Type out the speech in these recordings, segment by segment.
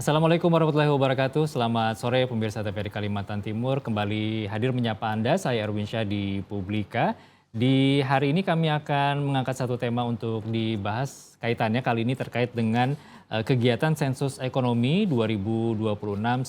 Assalamualaikum warahmatullahi wabarakatuh. Selamat sore pemirsa TVRI Kalimantan Timur. Kembali hadir menyapa Anda, saya Erwin Syah di Publika. Di hari ini kami akan mengangkat satu tema untuk dibahas kaitannya kali ini terkait dengan kegiatan sensus ekonomi 2026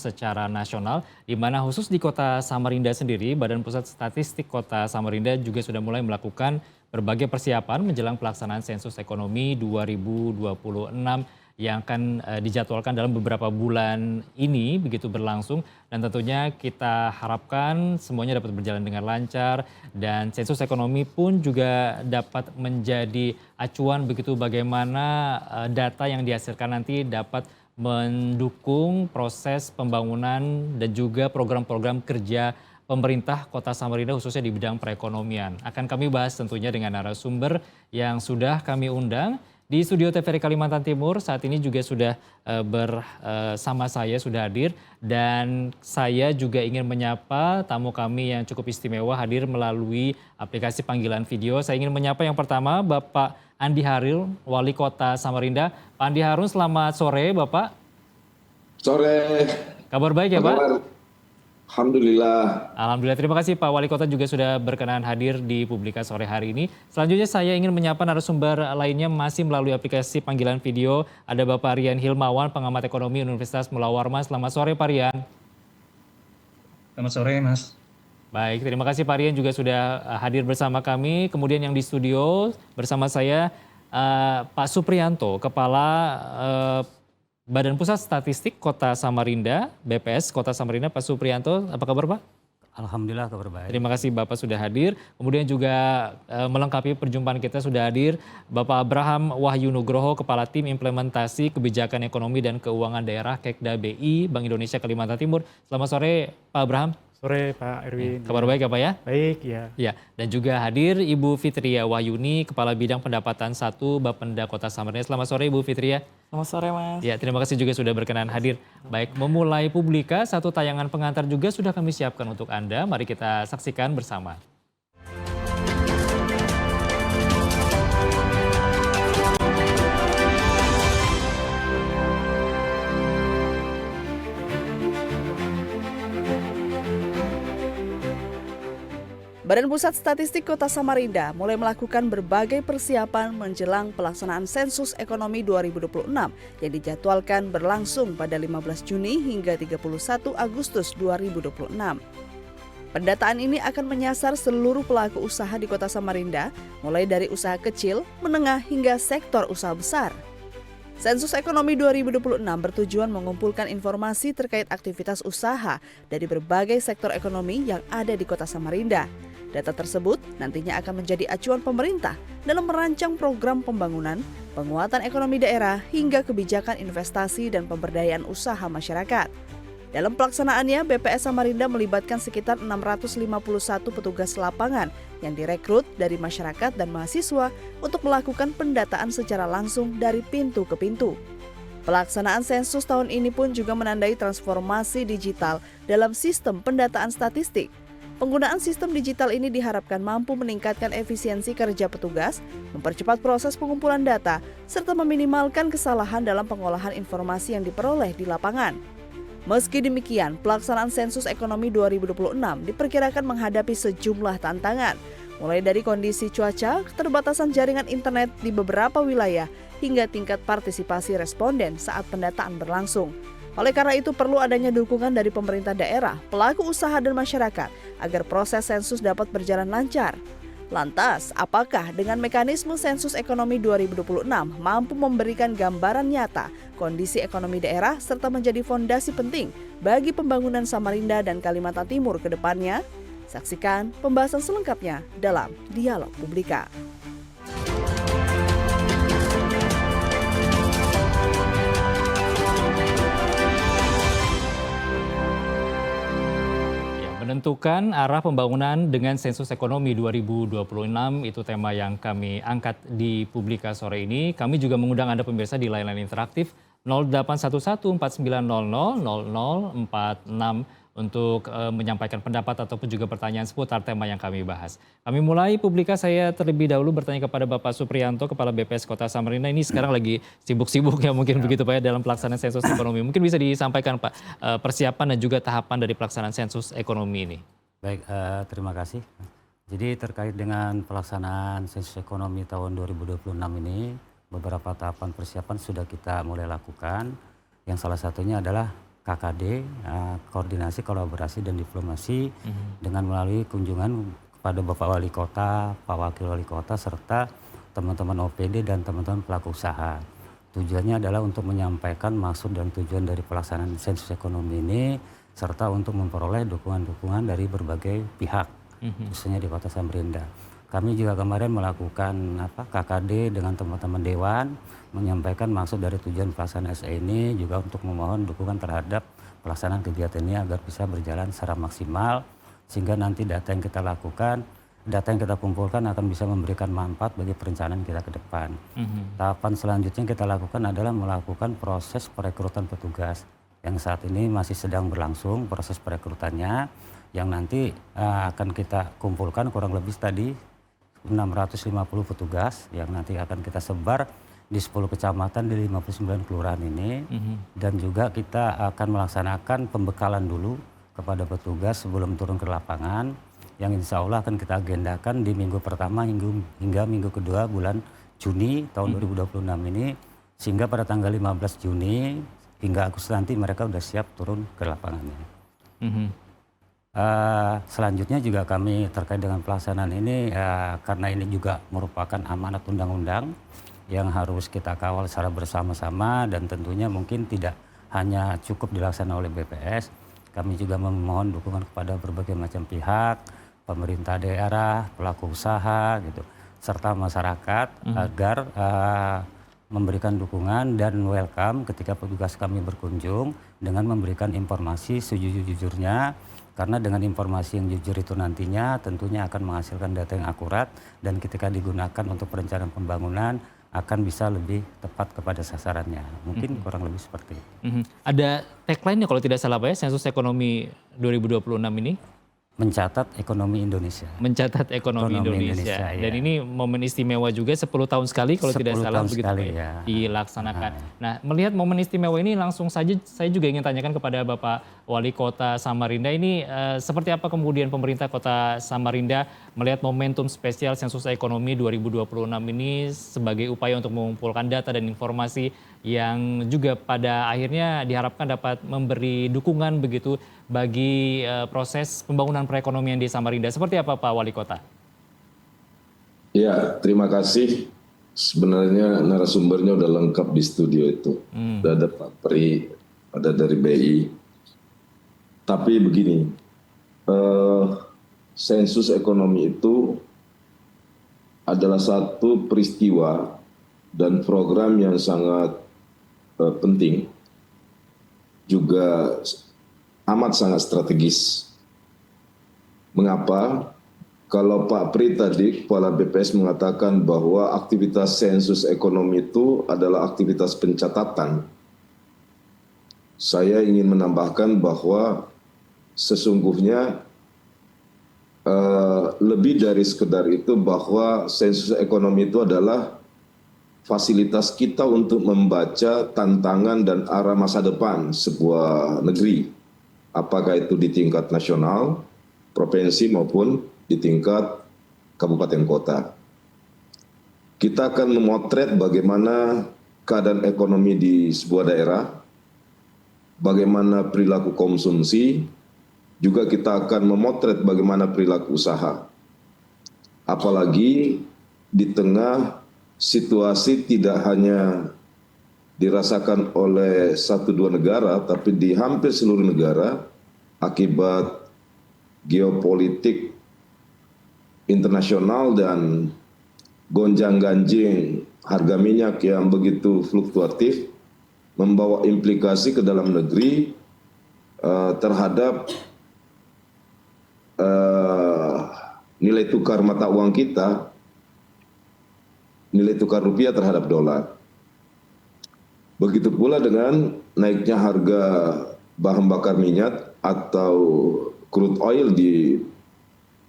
secara nasional, di mana khusus di Kota Samarinda sendiri, Badan Pusat Statistik Kota Samarinda juga sudah mulai melakukan berbagai persiapan menjelang pelaksanaan sensus ekonomi 2026 yang akan dijadwalkan dalam beberapa bulan ini begitu berlangsung, dan tentunya kita harapkan semuanya dapat berjalan dengan lancar dan sensus ekonomi pun juga dapat menjadi acuan begitu bagaimana data yang dihasilkan nanti dapat mendukung proses pembangunan dan juga program-program kerja pemerintah Kota Samarinda khususnya di bidang perekonomian. Akan kami bahas tentunya dengan narasumber yang sudah kami undang. Di studio TVRI Kalimantan Timur saat ini juga sudah bersama saya, sudah hadir. Dan saya juga ingin menyapa tamu kami yang cukup istimewa hadir melalui aplikasi panggilan video. Saya ingin menyapa yang pertama Bapak Andi Haril, Wali Kota Samarinda. Pak Andi Harun, selamat sore Bapak. Sore. Kabar baik ya Pak? Alhamdulillah. Alhamdulillah, terima kasih Pak Wali Kota juga sudah berkenan hadir di Publika sore hari ini. Selanjutnya saya ingin menyapa narasumber lainnya masih melalui aplikasi panggilan video. Ada Bapak Rian Hilmawan, pengamat ekonomi Universitas Mula Warman. Selamat sore Pak Rian. Selamat sore Mas. Baik, terima kasih Pak Rian juga sudah hadir bersama kami. Kemudian yang di studio bersama saya Pak Supriyanto, Kepala Badan Pusat Statistik Kota Samarinda, BPS Kota Samarinda. Pak Supriyanto, apa kabar Pak? Alhamdulillah kabar baik. Terima kasih Bapak sudah hadir. Kemudian juga melengkapi perjumpaan kita sudah hadir Bapak Abraham Wahyu Nugroho, Kepala Tim Implementasi Kebijakan Ekonomi dan Keuangan Daerah Kekda BI Bank Indonesia Kalimantan Timur. Selamat sore Pak Abraham. Sore Pak Erwin. Kabar baik ya Pak ya? Baik ya. Ya, dan juga hadir Ibu Fitria Wahyuni, Kepala Bidang Pendapatan 1 Bapenda Kota Samarinda. Selamat sore Ibu Fitria. Selamat sore Mas. Ya, terima kasih juga sudah berkenan hadir. Baik, memulai Publika, satu tayangan pengantar juga sudah kami siapkan untuk Anda. Mari kita saksikan bersama. Badan Pusat Statistik Kota Samarinda mulai melakukan berbagai persiapan menjelang pelaksanaan sensus ekonomi 2026 yang dijadwalkan berlangsung pada 15 Juni hingga 31 Agustus 2026. Pendataan ini akan menyasar seluruh pelaku usaha di Kota Samarinda, mulai dari usaha kecil, menengah hingga sektor usaha besar. Sensus ekonomi 2026 bertujuan mengumpulkan informasi terkait aktivitas usaha dari berbagai sektor ekonomi yang ada di Kota Samarinda. Data tersebut nantinya akan menjadi acuan pemerintah dalam merancang program pembangunan, penguatan ekonomi daerah, hingga kebijakan investasi dan pemberdayaan usaha masyarakat. Dalam pelaksanaannya, BPS Samarinda melibatkan sekitar 651 petugas lapangan yang direkrut dari masyarakat dan mahasiswa untuk melakukan pendataan secara langsung dari pintu ke pintu. Pelaksanaan sensus tahun ini pun juga menandai transformasi digital dalam sistem pendataan statistik. Penggunaan sistem digital ini diharapkan mampu meningkatkan efisiensi kerja petugas, mempercepat proses pengumpulan data, serta meminimalkan kesalahan dalam pengolahan informasi yang diperoleh di lapangan. Meski demikian, pelaksanaan sensus ekonomi 2026 diperkirakan menghadapi sejumlah tantangan, mulai dari kondisi cuaca, keterbatasan jaringan internet di beberapa wilayah, hingga tingkat partisipasi responden saat pendataan berlangsung. Oleh karena itu perlu adanya dukungan dari pemerintah daerah, pelaku usaha dan masyarakat agar proses sensus dapat berjalan lancar. Lantas, apakah dengan mekanisme sensus ekonomi 2026 mampu memberikan gambaran nyata kondisi ekonomi daerah serta menjadi fondasi penting bagi pembangunan Samarinda dan Kalimantan Timur ke depannya? Saksikan pembahasan selengkapnya dalam Dialog Publika. Menentukan arah pembangunan dengan sensus ekonomi 2026 itu tema yang kami angkat di Publika sore ini. Kami juga mengundang Anda pemirsa di line-line interaktif 0811 4900 0046 untuk menyampaikan pendapat ataupun juga pertanyaan seputar tema yang kami bahas. Kami mulai Publika, saya terlebih dahulu bertanya kepada Bapak Supriyanto, Kepala BPS Kota Samarinda. Ini sekarang lagi sibuk-sibuk ya mungkin begitu Pak ya dalam pelaksanaan sensus ekonomi. Mungkin bisa disampaikan Pak persiapan dan juga tahapan dari pelaksanaan sensus ekonomi ini. Baik, terima kasih. Jadi terkait dengan pelaksanaan sensus ekonomi tahun 2026 ini, beberapa tahapan persiapan sudah kita mulai lakukan. Yang salah satunya adalah KKD, koordinasi, kolaborasi, dan diplomasi dengan melalui kunjungan kepada Bapak Wali Kota, Pak Wakil Wali Kota, serta teman-teman OPD dan teman-teman pelaku usaha. Tujuannya adalah untuk menyampaikan maksud dan tujuan dari pelaksanaan sensus ekonomi ini, serta untuk memperoleh dukungan-dukungan dari berbagai pihak, khususnya di Kota Samarinda. Kami juga kemarin melakukan KKD dengan teman-teman Dewan, menyampaikan maksud dari tujuan pelaksanaan SE ini, juga untuk memohon dukungan terhadap pelaksanaan kegiatan ini agar bisa berjalan secara maksimal, sehingga nanti data yang kita lakukan, data yang kita kumpulkan akan bisa memberikan manfaat bagi perencanaan kita ke depan. Tahapan selanjutnya yang kita lakukan adalah melakukan proses perekrutan petugas, yang saat ini masih sedang berlangsung proses perekrutannya, yang nanti akan kita kumpulkan kurang lebih tadi 650 petugas yang nanti akan kita sebar di 10 kecamatan di 59 kelurahan ini. Dan juga kita akan melaksanakan pembekalan dulu kepada petugas sebelum turun ke lapangan, yang insya Allah akan kita agendakan di minggu pertama hingga minggu kedua bulan Juni tahun 2026 ini, sehingga pada tanggal 15 Juni hingga Agustus nanti mereka sudah siap turun ke lapangannya. Selanjutnya juga kami terkait dengan pelaksanaan ini, karena ini juga merupakan amanat undang-undang yang harus kita kawal secara bersama-sama, dan tentunya mungkin tidak hanya cukup dilaksanakan oleh BPS, kami juga memohon dukungan kepada berbagai macam pihak, pemerintah daerah, pelaku usaha, gitu, serta masyarakat agar memberikan dukungan dan welcome ketika petugas kami berkunjung dengan memberikan informasi sejujur-jujurnya. Karena dengan informasi yang jujur itu nantinya tentunya akan menghasilkan data yang akurat, dan ketika digunakan untuk perencanaan pembangunan akan bisa lebih tepat kepada sasarannya. Mungkin kurang lebih seperti itu. Ada tagline-nya kalau tidak salah Pak ya, sensus ekonomi 2026 ini? Mencatat ekonomi Indonesia. Mencatat ekonomi Indonesia. Ya. Dan ini momen istimewa juga 10 tahun sekali kalau tidak salah begitu sekali, Pak, ya. dilaksanakan. Nah, melihat momen istimewa ini langsung saja saya juga ingin tanyakan kepada Bapak Wali Kota Samarinda ini seperti apa kemudian pemerintah Kota Samarinda melihat momentum spesial sensus ekonomi 2026 ini sebagai upaya untuk mengumpulkan data dan informasi yang juga pada akhirnya diharapkan dapat memberi dukungan begitu bagi proses pembangunan perekonomian di Samarinda. Seperti apa Pak Wali Kota? Ya, terima kasih. Sebenarnya narasumbernya udah lengkap di studio itu. Udah ada Pak Pri, ada dari BI. Tapi begini, sensus ekonomi itu adalah satu peristiwa dan program yang sangat penting, juga amat sangat strategis. Mengapa? Kalau Pak Pri tadi, Kepala BPS mengatakan bahwa aktivitas sensus ekonomi itu adalah aktivitas pencatatan. Saya ingin menambahkan bahwa sesungguhnya lebih dari sekedar itu, bahwa sensus ekonomi itu adalah fasilitas kita untuk membaca tantangan dan arah masa depan sebuah negeri. Apakah itu di tingkat nasional, provinsi maupun di tingkat kabupaten kota. Kita akan memotret bagaimana keadaan ekonomi di sebuah daerah, bagaimana perilaku konsumsi, juga kita akan memotret bagaimana perilaku usaha. Apalagi di tengah situasi tidak hanya dirasakan oleh 1-2 negara, tapi di hampir seluruh negara akibat geopolitik internasional dan gonjang-ganjing harga minyak yang begitu fluktuatif, membawa implikasi ke dalam negeri terhadap nilai tukar mata uang kita, nilai tukar rupiah terhadap dolar. Begitu pula dengan naiknya harga bahan bakar minyak atau crude oil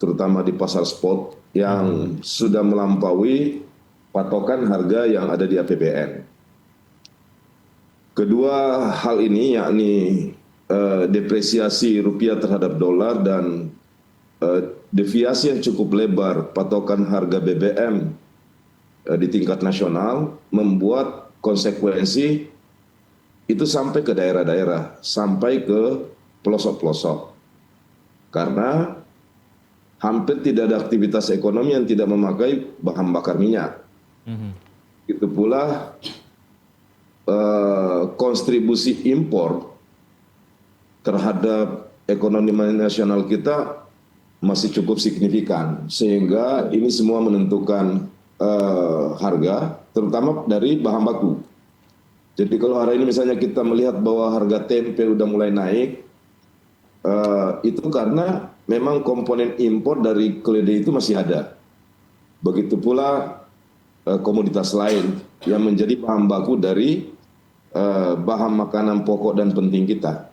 terutama di pasar spot yang sudah melampaui patokan harga yang ada di APBN. Kedua hal ini yakni depresiasi rupiah terhadap dolar dan deviasi yang cukup lebar patokan harga BBM di tingkat nasional membuat konsekuensi itu sampai ke daerah-daerah, sampai ke pelosok-pelosok. Karena hampir tidak ada aktivitas ekonomi yang tidak memakai bahan bakar minyak. Itu pula kontribusi impor terhadap ekonomi nasional kita masih cukup signifikan, sehingga ini semua menentukan harga, terutama dari bahan baku. Jadi kalau hari ini misalnya kita melihat bahwa harga tempe udah mulai naik, itu karena memang komponen impor dari keledai itu masih ada. Begitu pula komoditas lain yang menjadi bahan baku dari bahan makanan pokok dan penting kita.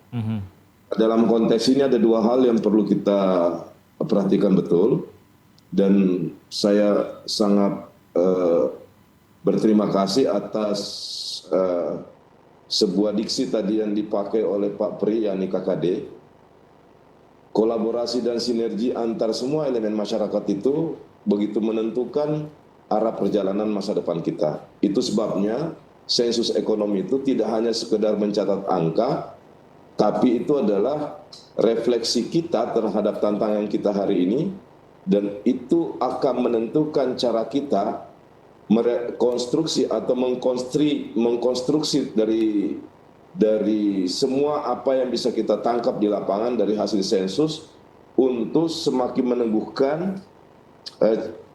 Dalam konteks ini ada dua hal yang perlu kita perhatikan betul, dan saya sangat berterima kasih atas sebuah diksi tadi yang dipakai oleh Pak Pri, yakni KKD. Kolaborasi dan sinergi antar semua elemen masyarakat itu begitu menentukan arah perjalanan masa depan kita. Itu sebabnya sensus ekonomi itu tidak hanya sekedar mencatat angka, tapi itu adalah refleksi kita terhadap tantangan kita hari ini, dan itu akan menentukan cara kita merekonstruksi atau mengkonstruksi dari semua apa yang bisa kita tangkap di lapangan dari hasil sensus untuk semakin meneguhkan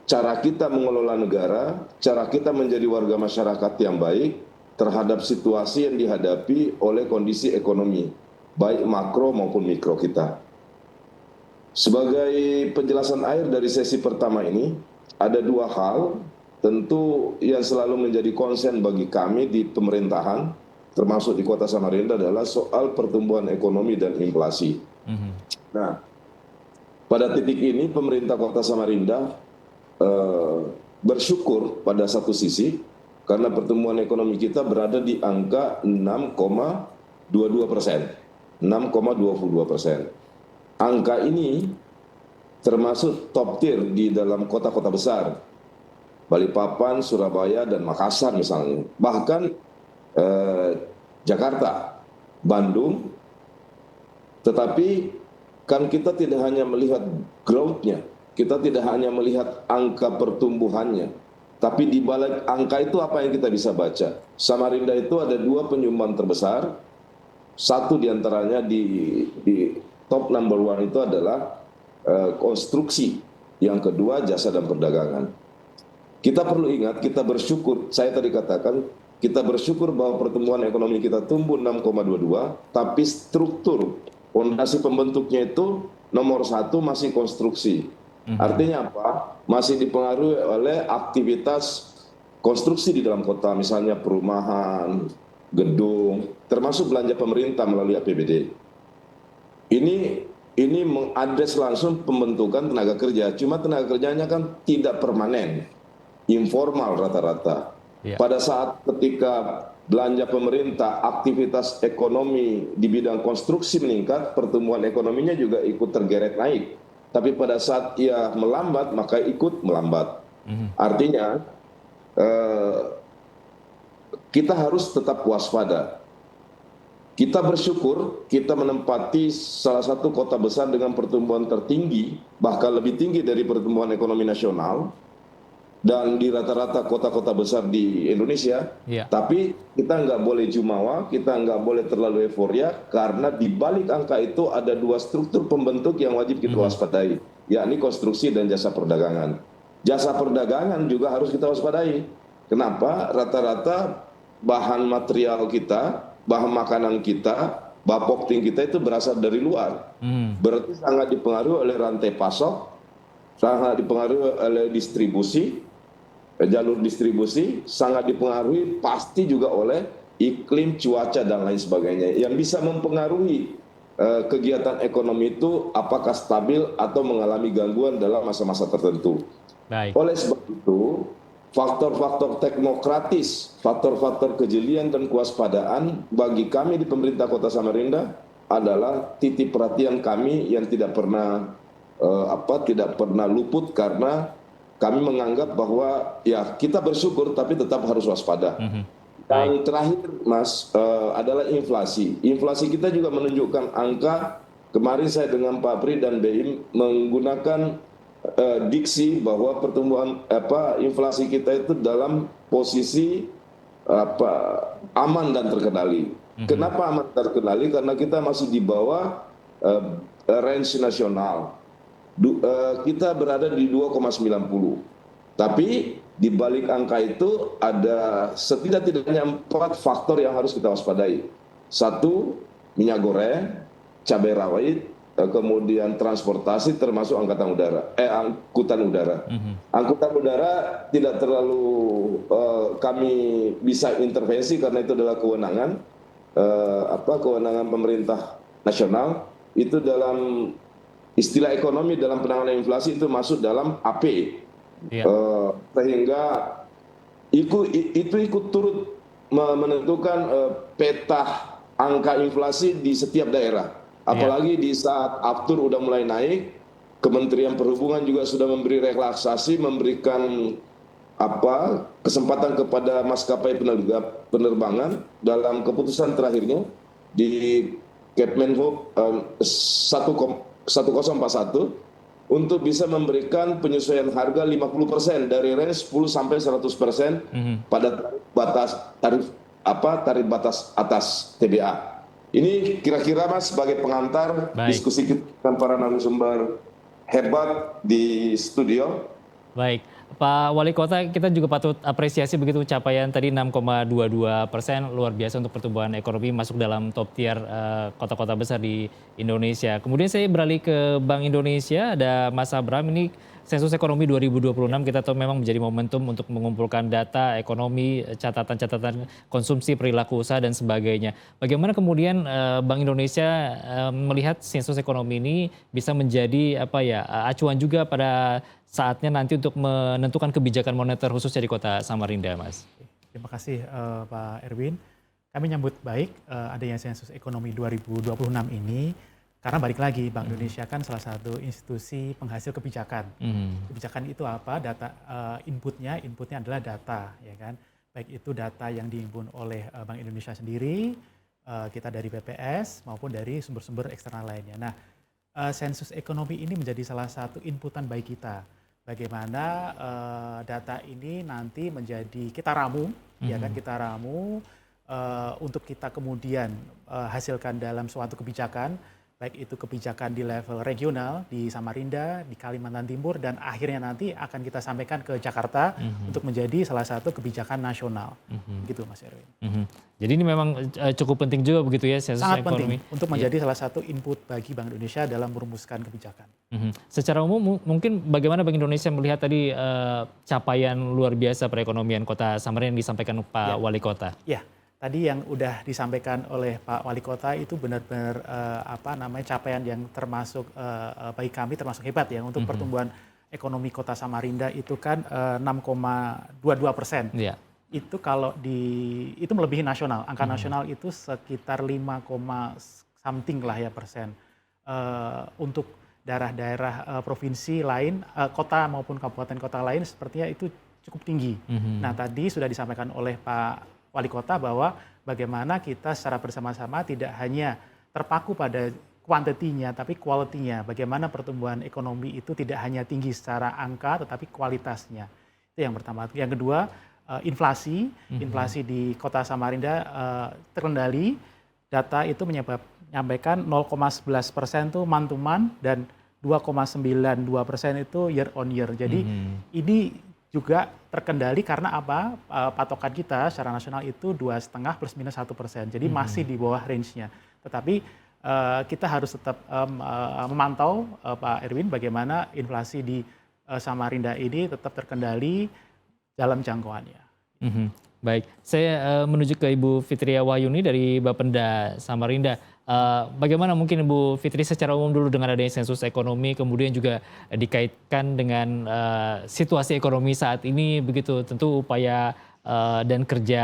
cara kita mengelola negara, cara kita menjadi warga masyarakat yang baik terhadap situasi yang dihadapi oleh kondisi ekonomi, baik makro maupun mikro kita. Sebagai penjelasan akhir dari sesi pertama ini, ada dua hal tentu yang selalu menjadi konsen bagi kami di pemerintahan, termasuk di Kota Samarinda, adalah soal pertumbuhan ekonomi dan inflasi. Nah, pada titik ini pemerintah Kota Samarinda bersyukur pada satu sisi karena pertumbuhan ekonomi kita berada di angka 6,22%. 6,22%. Angka ini termasuk top tier di dalam kota-kota besar, Balikpapan, Surabaya, dan Makassar misalnya. Bahkan Jakarta, Bandung. Tetapi kan kita tidak hanya melihat growth-nya, kita tidak hanya melihat angka pertumbuhannya, tapi di balik angka itu apa yang kita bisa baca? Samarinda itu ada dua penyumbang terbesar. Satu diantaranya di top number one itu adalah konstruksi. Yang kedua jasa dan perdagangan. Kita perlu ingat, kita bersyukur, saya tadi katakan, kita bersyukur bahwa pertumbuhan ekonomi kita tumbuh 6,22, tapi struktur, fondasi pembentuknya itu nomor satu masih konstruksi. Artinya apa? Masih dipengaruhi oleh aktivitas konstruksi di dalam kota, misalnya perumahan, gedung, termasuk belanja pemerintah melalui APBD. Ini mengadres langsung pembentukan tenaga kerja, cuma tenaga kerjanya kan tidak permanen, informal rata-rata. Pada saat ketika belanja pemerintah, aktivitas ekonomi di bidang konstruksi meningkat, pertumbuhan ekonominya juga ikut tergeret naik. Tapi pada saat ia melambat, maka ikut melambat. Artinya, kita harus tetap waspada. Kita bersyukur kita menempati salah satu kota besar dengan pertumbuhan tertinggi, bahkan lebih tinggi dari pertumbuhan ekonomi nasional, dan di rata-rata kota-kota besar di Indonesia. Tapi kita nggak boleh jumawa, kita nggak boleh terlalu euforia, karena di balik angka itu ada dua struktur pembentuk yang wajib kita waspadai, yakni konstruksi dan jasa perdagangan. Jasa perdagangan juga harus kita waspadai. Kenapa? Rata-rata bahan material kita, bahan makanan kita, bapokting kita itu berasal dari luar. Berarti sangat dipengaruhi oleh rantai pasok, sangat dipengaruhi oleh distribusi, jalur distribusi, sangat dipengaruhi pasti juga oleh iklim, cuaca, dan lain sebagainya yang bisa mempengaruhi kegiatan ekonomi itu apakah stabil atau mengalami gangguan dalam masa-masa tertentu. Baik. Oleh sebab itu, faktor-faktor teknokratis, faktor-faktor kejelian dan kewaspadaan bagi kami di pemerintah Kota Samarinda adalah titik perhatian kami yang tidak pernah luput, karena kami menganggap bahwa ya kita bersyukur tapi tetap harus waspada. Yang terakhir, Mas, adalah inflasi. Inflasi kita juga menunjukkan angka. Kemarin saya dengan Pak Pri dan BIM menggunakan diksi bahwa pertumbuhan inflasi kita itu dalam posisi aman dan terkendali. Kenapa aman terkendali? Karena kita masih di bawah range nasional. Kita berada di 2,90. Tapi di balik angka itu ada setidak-tidaknya 4 faktor yang harus kita waspadai. 1, minyak goreng, cabai rawit, kemudian transportasi termasuk angkutan udara. Angkutan udara tidak terlalu kami bisa intervensi karena itu adalah kewenangan pemerintah nasional. Itu dalam istilah ekonomi dalam penanganan inflasi itu masuk dalam AP. Sehingga itu ikut turut menentukan peta angka inflasi di setiap daerah. Apalagi di saat aftur udah mulai naik, Kementerian Perhubungan juga sudah memberi relaksasi, memberikan kesempatan kepada maskapai penerbangan dalam keputusan terakhirnya di Kemenhub 1041 untuk bisa memberikan penyesuaian harga 50% dari range 10 sampai 100% pada tarif batas atas TBA. Ini kira-kira, Mas, sebagai pengantar diskusi kita dengan para narasumber hebat di studio. Baik, Pak Wali Kota, kita juga patut apresiasi begitu capaian tadi 6,22%, luar biasa untuk pertumbuhan ekonomi, masuk dalam top tier kota-kota besar di Indonesia. Kemudian saya beralih ke Bank Indonesia, ada Mas Abram. Ini sensus ekonomi 2026 kita tahu memang menjadi momentum untuk mengumpulkan data ekonomi, catatan-catatan konsumsi, perilaku usaha dan sebagainya. Bagaimana kemudian Bank Indonesia melihat sensus ekonomi ini bisa menjadi acuan juga pada saatnya nanti untuk menentukan kebijakan moneter khususnya di Kota Samarinda, Mas? Terima kasih Pak Erwin. Kami nyambut baik adanya sensus ekonomi 2026 ini, karena balik lagi Bank Indonesia kan salah satu institusi penghasil kebijakan. Kebijakan itu apa? Data inputnya adalah data, ya kan? Baik itu data yang dihimpun oleh Bank Indonesia sendiri, kita dari BPS maupun dari sumber-sumber eksternal lainnya. Nah, sensus ekonomi ini menjadi salah satu inputan bagi kita. Bagaimana data ini nanti menjadi kita ramu, ya kan, kita ramu untuk kita kemudian hasilkan dalam suatu kebijakan, baik itu kebijakan di level regional di Samarinda, di Kalimantan Timur, dan akhirnya nanti akan kita sampaikan ke Jakarta untuk menjadi salah satu kebijakan nasional, gitu Mas Erwin. Jadi ini memang cukup penting juga begitu ya sensus sangat ekonomi. Penting untuk menjadi salah satu input bagi Bank Indonesia dalam merumuskan kebijakan. Secara umum mungkin bagaimana Bank Indonesia melihat tadi capaian luar biasa perekonomian Kota Samarinda yang disampaikan Pak Wali Kota? Ya, tadi yang udah disampaikan oleh Pak Wali Kota itu benar-benar capaian yang termasuk bagi kami termasuk hebat ya untuk pertumbuhan ekonomi Kota Samarinda itu kan 6,22%. Iya. Itu kalau itu melebihi nasional, angka nasional itu sekitar 5, something lah ya persen. Untuk daerah-daerah provinsi lain, kota maupun kabupaten kota lain sepertinya itu cukup tinggi. Nah, tadi sudah disampaikan oleh Pak Wali Kota bahwa bagaimana kita secara bersama-sama tidak hanya terpaku pada kuantitinya tapi quality-nya. Bagaimana pertumbuhan ekonomi itu tidak hanya tinggi secara angka tetapi kualitasnya. Itu yang pertama. Yang kedua, inflasi di Kota Samarinda terkendali. Data itu menyampaikan 0,11% itu month to month dan 2,92% itu year on year. Jadi ini juga terkendali karena apa? Patokan kita secara nasional itu 2,5 plus minus 1%. Jadi masih di bawah range-nya. Tetapi kita harus tetap memantau Pak Erwin bagaimana inflasi di Samarinda ini tetap terkendali dalam jangkauannya. Baik, saya menuju ke Ibu Fitria Wahyuni dari Bapenda Samarinda. Bagaimana mungkin Ibu Fitri secara umum dulu dengan adanya sensus ekonomi, kemudian juga dikaitkan dengan situasi ekonomi saat ini, begitu tentu upaya dan kerja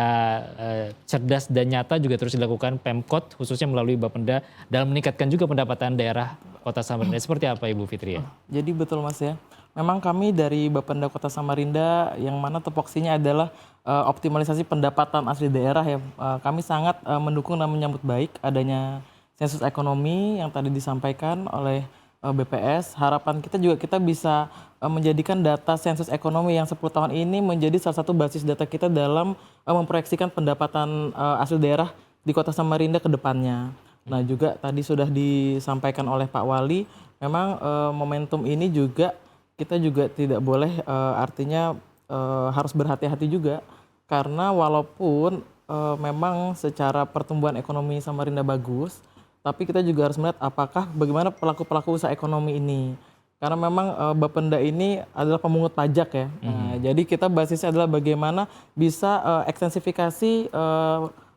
cerdas dan nyata juga terus dilakukan Pemkot, khususnya melalui Bapenda, dalam meningkatkan juga pendapatan daerah Kota Samarinda. Seperti apa Ibu Fitri? Jadi betul Mas ya. Memang kami dari Bapenda Kota Samarinda yang mana tupoksinya adalah optimalisasi pendapatan asli daerah ya. Kami sangat mendukung dan menyambut baik adanya sensus ekonomi yang tadi disampaikan oleh BPS. Harapan kita juga kita bisa menjadikan data sensus ekonomi yang 10 tahun ini menjadi salah satu basis data kita dalam memproyeksikan pendapatan asli daerah di Kota Samarinda ke depannya. Nah juga tadi sudah disampaikan oleh Pak Wali, memang momentum ini juga kita juga tidak boleh artinya harus berhati-hati juga karena walaupun memang secara pertumbuhan ekonomi Samarinda bagus, tapi kita juga harus melihat apakah bagaimana pelaku-pelaku usaha ekonomi ini. Karena memang Bapenda ini adalah pemungut pajak ya. Nah, jadi kita basisnya adalah bagaimana bisa ekstensifikasi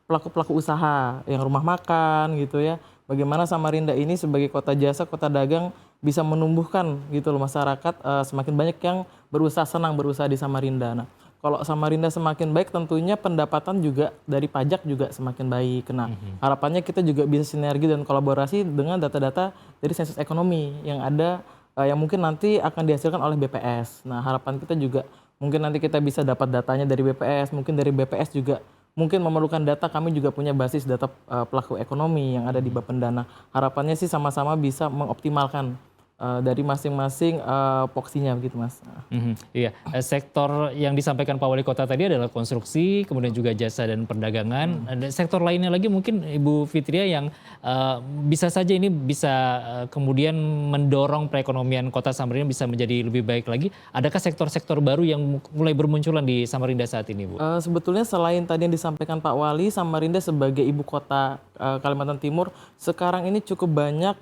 pelaku-pelaku usaha yang rumah makan gitu ya. Bagaimana Samarinda ini sebagai kota jasa, kota dagang bisa menumbuhkan gitu loh masyarakat, semakin banyak yang berusaha, senang berusaha di Samarinda. Nah, kalau Samarinda semakin baik tentunya pendapatan juga dari pajak juga semakin baik. Nah, harapannya kita juga bisa sinergi dan kolaborasi dengan data-data dari sensus ekonomi yang ada yang mungkin nanti akan dihasilkan oleh BPS. Nah, harapan kita juga mungkin nanti kita bisa dapat datanya dari BPS, mungkin dari BPS juga mungkin memerlukan data, kami juga punya basis data pelaku ekonomi yang ada di Bapenda. Harapannya sih sama-sama bisa mengoptimalkan dari masing-masing poksinya begitu Mas. Iya, sektor yang disampaikan Pak Wali Kota tadi adalah konstruksi, kemudian juga jasa dan perdagangan. Ada sektor lainnya lagi mungkin Ibu Fitria yang bisa saja ini bisa kemudian mendorong perekonomian Kota Samarinda bisa menjadi lebih baik lagi. Adakah sektor-sektor baru yang mulai bermunculan di Samarinda saat ini, Bu? Sebetulnya selain tadi yang disampaikan Pak Wali, Samarinda sebagai ibu kota Kalimantan Timur sekarang ini cukup banyak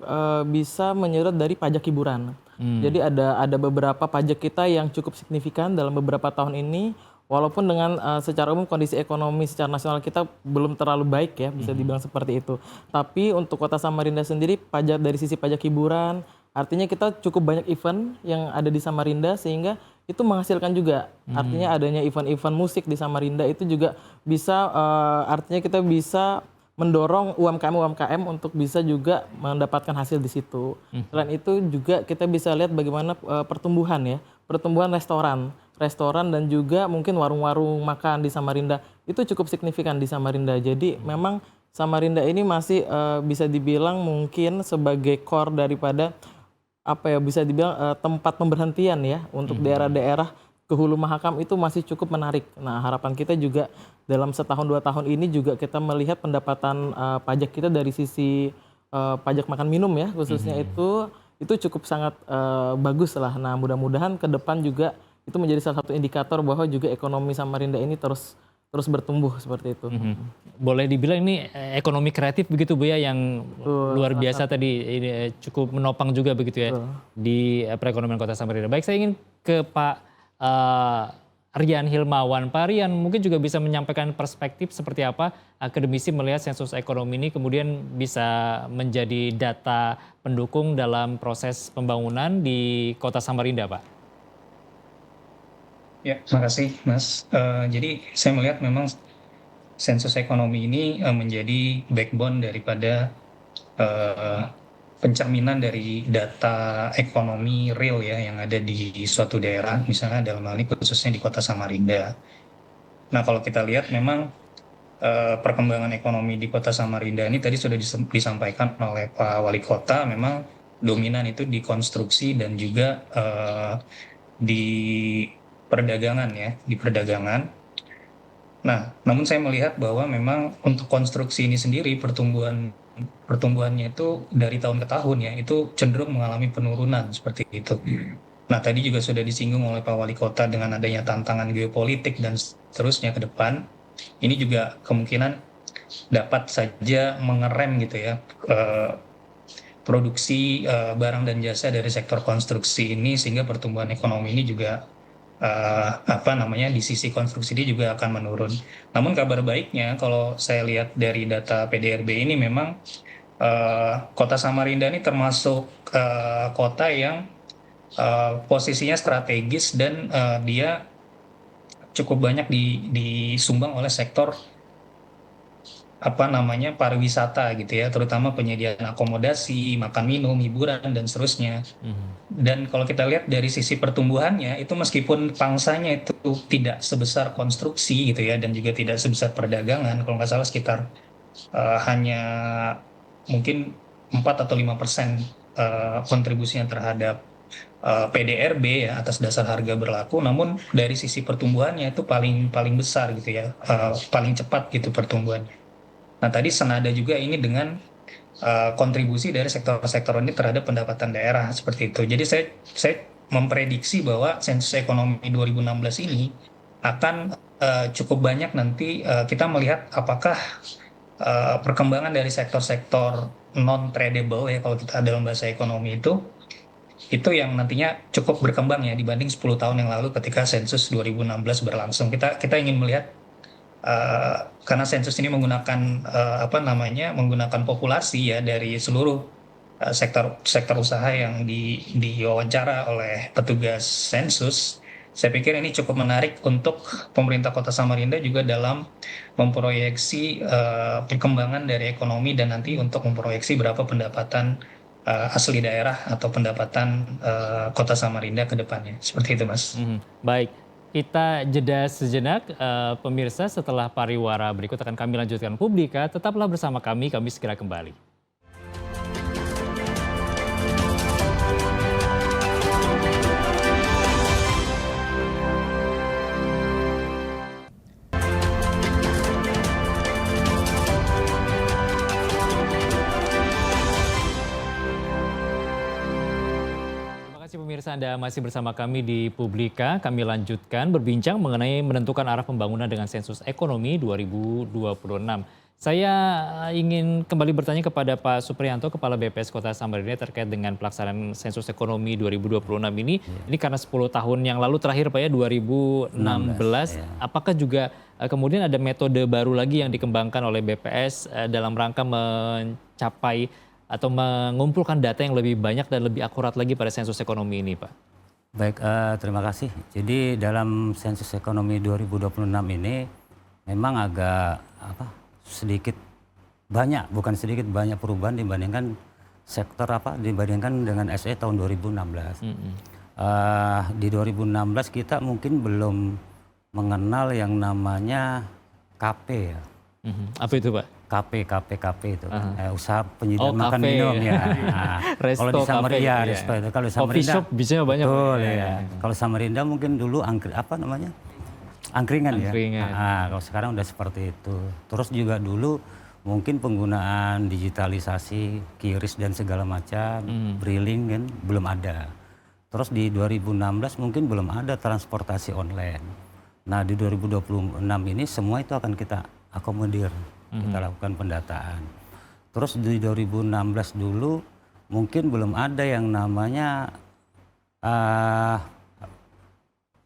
bisa menyerap dari pajak hiburan. Jadi ada beberapa pajak kita yang cukup signifikan dalam beberapa tahun ini, walaupun dengan secara umum kondisi ekonomi secara nasional kita belum terlalu baik ya, bisa dibilang seperti itu. Tapi untuk Kota Samarinda sendiri pajak dari sisi pajak hiburan, artinya kita cukup banyak event yang ada di Samarinda sehingga itu menghasilkan juga. Artinya adanya event-event musik di Samarinda itu juga bisa artinya kita bisa mendorong UMKM untuk bisa juga mendapatkan hasil di situ. Selain itu juga kita bisa lihat bagaimana pertumbuhan restoran dan juga mungkin warung-warung makan di Samarinda itu cukup signifikan di Samarinda. Jadi memang Samarinda ini masih bisa dibilang mungkin sebagai core daripada bisa dibilang tempat pemberhentian ya untuk daerah-daerah ke Hulu Mahakam itu masih cukup menarik. Nah, harapan kita juga dalam setahun 2 tahun ini juga kita melihat pendapatan pajak kita dari sisi pajak makan minum ya khususnya itu cukup sangat bagus lah. Nah, mudah-mudahan ke depan juga itu menjadi salah satu indikator bahwa juga ekonomi Samarinda ini terus bertumbuh seperti itu. Boleh dibilang ini ekonomi kreatif begitu Bu ya, yang luar biasa tadi ini cukup menopang juga begitu ya di perekonomian Kota Samarinda. Baik, saya ingin ke Pak Rian Hilmawan. Pak Rian mungkin juga bisa menyampaikan perspektif seperti apa akademisi melihat sensus ekonomi ini kemudian bisa menjadi data pendukung dalam proses pembangunan di Kota Samarinda, Pak. Ya, terima kasih Mas. Jadi saya melihat memang sensus ekonomi ini menjadi backbone daripada pencerminan dari data ekonomi real ya yang ada di suatu daerah, misalnya dalam hal ini khususnya di Kota Samarinda. Nah, kalau kita lihat memang perkembangan ekonomi di Kota Samarinda ini tadi sudah disampaikan oleh Pak Wali Kota, memang dominan itu di konstruksi dan juga di perdagangan ya, di perdagangan. Nah, namun saya melihat bahwa memang untuk konstruksi ini sendiri pertumbuhannya itu dari tahun ke tahun ya, itu cenderung mengalami penurunan seperti itu. Nah, tadi juga sudah disinggung oleh Pak Wali Kota dengan adanya tantangan geopolitik dan seterusnya ke depan, ini juga kemungkinan dapat saja mengerem gitu ya produksi barang dan jasa dari sektor konstruksi ini, sehingga pertumbuhan ekonomi ini juga di sisi konstruksi dia juga akan menurun. Namun kabar baiknya kalau saya lihat dari data PDRB ini memang Kota Samarinda ini termasuk kota yang posisinya strategis dan dia cukup banyak disumbang oleh sektor pariwisata gitu ya, terutama penyediaan akomodasi, makan minum, hiburan dan seterusnya. Dan kalau kita lihat dari sisi pertumbuhannya itu meskipun pangsanya itu tidak sebesar konstruksi gitu ya dan juga tidak sebesar perdagangan, kalau nggak salah sekitar hanya mungkin 4 atau 5% kontribusinya terhadap PDRB ya atas dasar harga berlaku, namun dari sisi pertumbuhannya itu paling besar gitu ya, paling cepat gitu pertumbuhannya. Nah, tadi senada juga ini dengan kontribusi dari sektor-sektor ini terhadap pendapatan daerah seperti itu. Jadi saya memprediksi bahwa sensus ekonomi 2016 ini akan cukup banyak nanti kita melihat apakah perkembangan dari sektor-sektor non tradable ya kalau kita dalam bahasa ekonomi itu yang nantinya cukup berkembang ya dibanding 10 tahun yang lalu ketika sensus 2016 berlangsung. Kita ingin melihat karena sensus ini menggunakan menggunakan populasi ya dari seluruh sektor usaha yang diwawancara oleh petugas sensus. Saya pikir ini cukup menarik untuk pemerintah Kota Samarinda juga dalam memproyeksi perkembangan dari ekonomi dan nanti untuk memproyeksi berapa pendapatan asli daerah atau pendapatan Kota Samarinda ke depannya. Seperti itu, Mas. Baik. Kita jeda sejenak, pemirsa, setelah pariwara berikut akan kami lanjutkan Publika. Tetaplah bersama kami segera kembali. Pemirsa, Anda masih bersama kami di Publika. Kami lanjutkan berbincang mengenai menentukan arah pembangunan dengan sensus ekonomi 2026. Saya ingin kembali bertanya kepada Pak Supriyanto, Kepala BPS Kota Samarinda terkait dengan pelaksanaan sensus ekonomi 2026 ini. Ini karena 10 tahun yang lalu terakhir Pak ya, 2016. Apakah juga kemudian ada metode baru lagi yang dikembangkan oleh BPS dalam rangka mencapai atau mengumpulkan data yang lebih banyak dan lebih akurat lagi pada sensus ekonomi ini, Pak? Baik, terima kasih. Jadi dalam sensus ekonomi 2026 ini memang agak banyak perubahan dibandingkan dibandingkan dengan SE tahun 2016. Di 2016 kita mungkin belum mengenal yang namanya KP ya. Apa itu, Pak? KP itu, usaha penyediaan makan minum ya. Kalau di Samarinda, resto itu. Kalau Samarinda, coffee shop bisa banyak. Betul ya. Kalau Samarinda mungkin dulu angkringan ya. Kalau sekarang udah seperti itu. Terus juga dulu mungkin penggunaan digitalisasi, QRIS dan segala macam, briling kan belum ada. Terus di 2016 mungkin belum ada transportasi online. Nah di 2026 ini semua itu akan kita akomodir. Kita lakukan pendataan. Terus di 2016 dulu mungkin belum ada yang namanya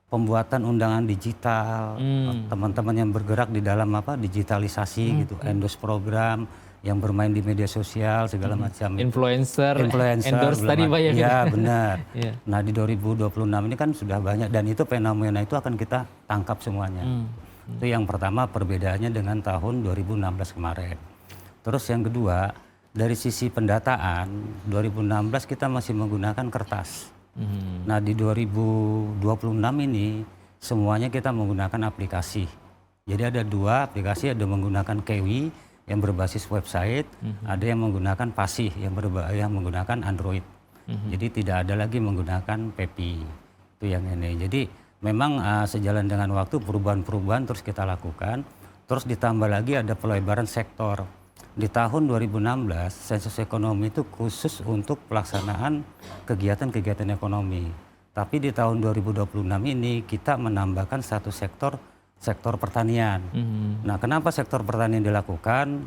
pembuatan undangan digital, teman-teman yang bergerak di dalam digitalisasi gitu, endorse program yang bermain di media sosial segala macam. Influencer endorse tadi Pak ya? Iya benar. Nah di 2026 ini kan sudah banyak dan itu fenomena itu akan kita tangkap semuanya. Itu yang pertama perbedaannya dengan tahun 2016 kemarin. Terus yang kedua, dari sisi pendataan, 2016 kita masih menggunakan kertas. Nah di 2026 ini semuanya kita menggunakan aplikasi. Jadi ada 2 aplikasi, ada menggunakan Kewi yang berbasis website, ada yang menggunakan Pasih yang menggunakan Android. Jadi tidak ada lagi menggunakan Pepi. Itu yang ini. Jadi memang sejalan dengan waktu perubahan-perubahan terus kita lakukan. Terus ditambah lagi ada pelebaran sektor. Di tahun 2016 sensus ekonomi itu khusus untuk pelaksanaan kegiatan-kegiatan ekonomi. Tapi di tahun 2026 ini kita menambahkan satu sektor pertanian. Nah kenapa sektor pertanian dilakukan?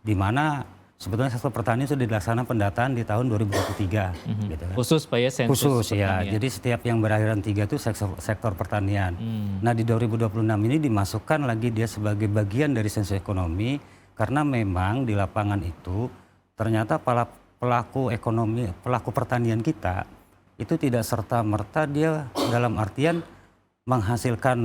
Di mana sebetulnya sektor pertanian sudah dilaksanakan pendataan di tahun 2023 gitu kan. Khusus Pak ya sensus Khusus ya. pertanian. Jadi setiap yang berakhiran 3 itu sektor pertanian. Nah, di 2026 ini dimasukkan lagi dia sebagai bagian dari sensus ekonomi karena memang di lapangan itu ternyata para pelaku ekonomi, pelaku pertanian kita itu tidak serta-merta dia dalam artian menghasilkan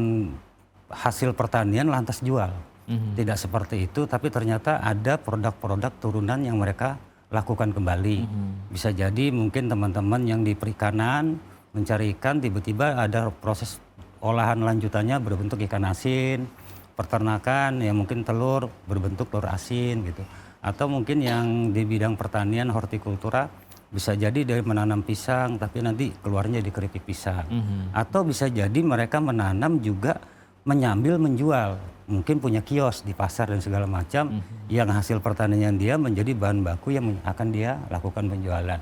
hasil pertanian lantas jual. Tidak seperti itu, tapi ternyata ada produk-produk turunan yang mereka lakukan kembali. Bisa jadi mungkin teman-teman yang di perikanan mencari ikan, tiba-tiba ada proses olahan lanjutannya berbentuk ikan asin, peternakan ya mungkin telur berbentuk telur asin gitu. Atau mungkin yang di bidang pertanian hortikultura bisa jadi dari menanam pisang tapi nanti keluarnya di keripik pisang. Atau bisa jadi mereka menanam juga menyambil menjual, mungkin punya kios di pasar dan segala macam, yang hasil pertanian dia menjadi bahan baku yang akan dia lakukan penjualan.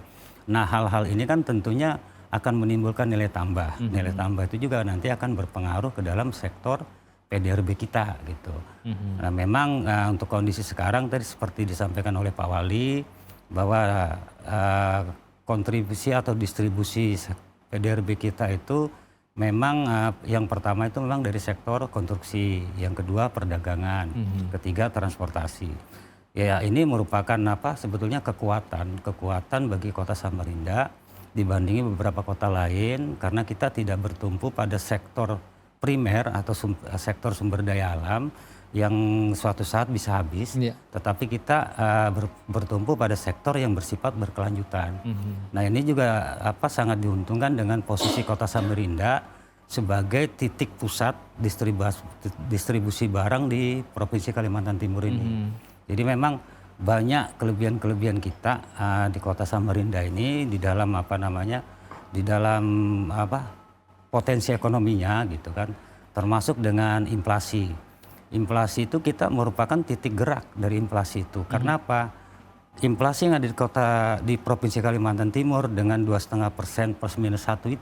Nah, hal-hal ini kan tentunya akan menimbulkan nilai tambah. Nilai tambah itu juga nanti akan berpengaruh ke dalam sektor PDRB kita gitu. Nah, memang untuk kondisi sekarang tadi seperti disampaikan oleh Pak Wali bahwa kontribusi atau distribusi PDRB kita itu memang yang pertama itu memang dari sektor konstruksi, yang kedua perdagangan, ketiga transportasi. Ya ini merupakan sebetulnya kekuatan bagi Kota Samarinda dibandingi beberapa kota lain karena kita tidak bertumpu pada sektor primer atau sektor sumber daya alam yang suatu saat bisa habis, tetapi kita bertumpu pada sektor yang bersifat berkelanjutan. Nah ini juga sangat diuntungkan dengan posisi Kota Samarinda sebagai titik pusat distribusi barang di Provinsi Kalimantan Timur ini. Jadi memang banyak kelebihan-kelebihan kita di Kota Samarinda ini di dalam di dalam potensi ekonominya gitu kan, termasuk dengan inflasi. Inflasi itu kita merupakan titik gerak dari inflasi itu. Karena apa? Inflasi yang ada di Provinsi Kalimantan Timur dengan 2,5% plus minus 1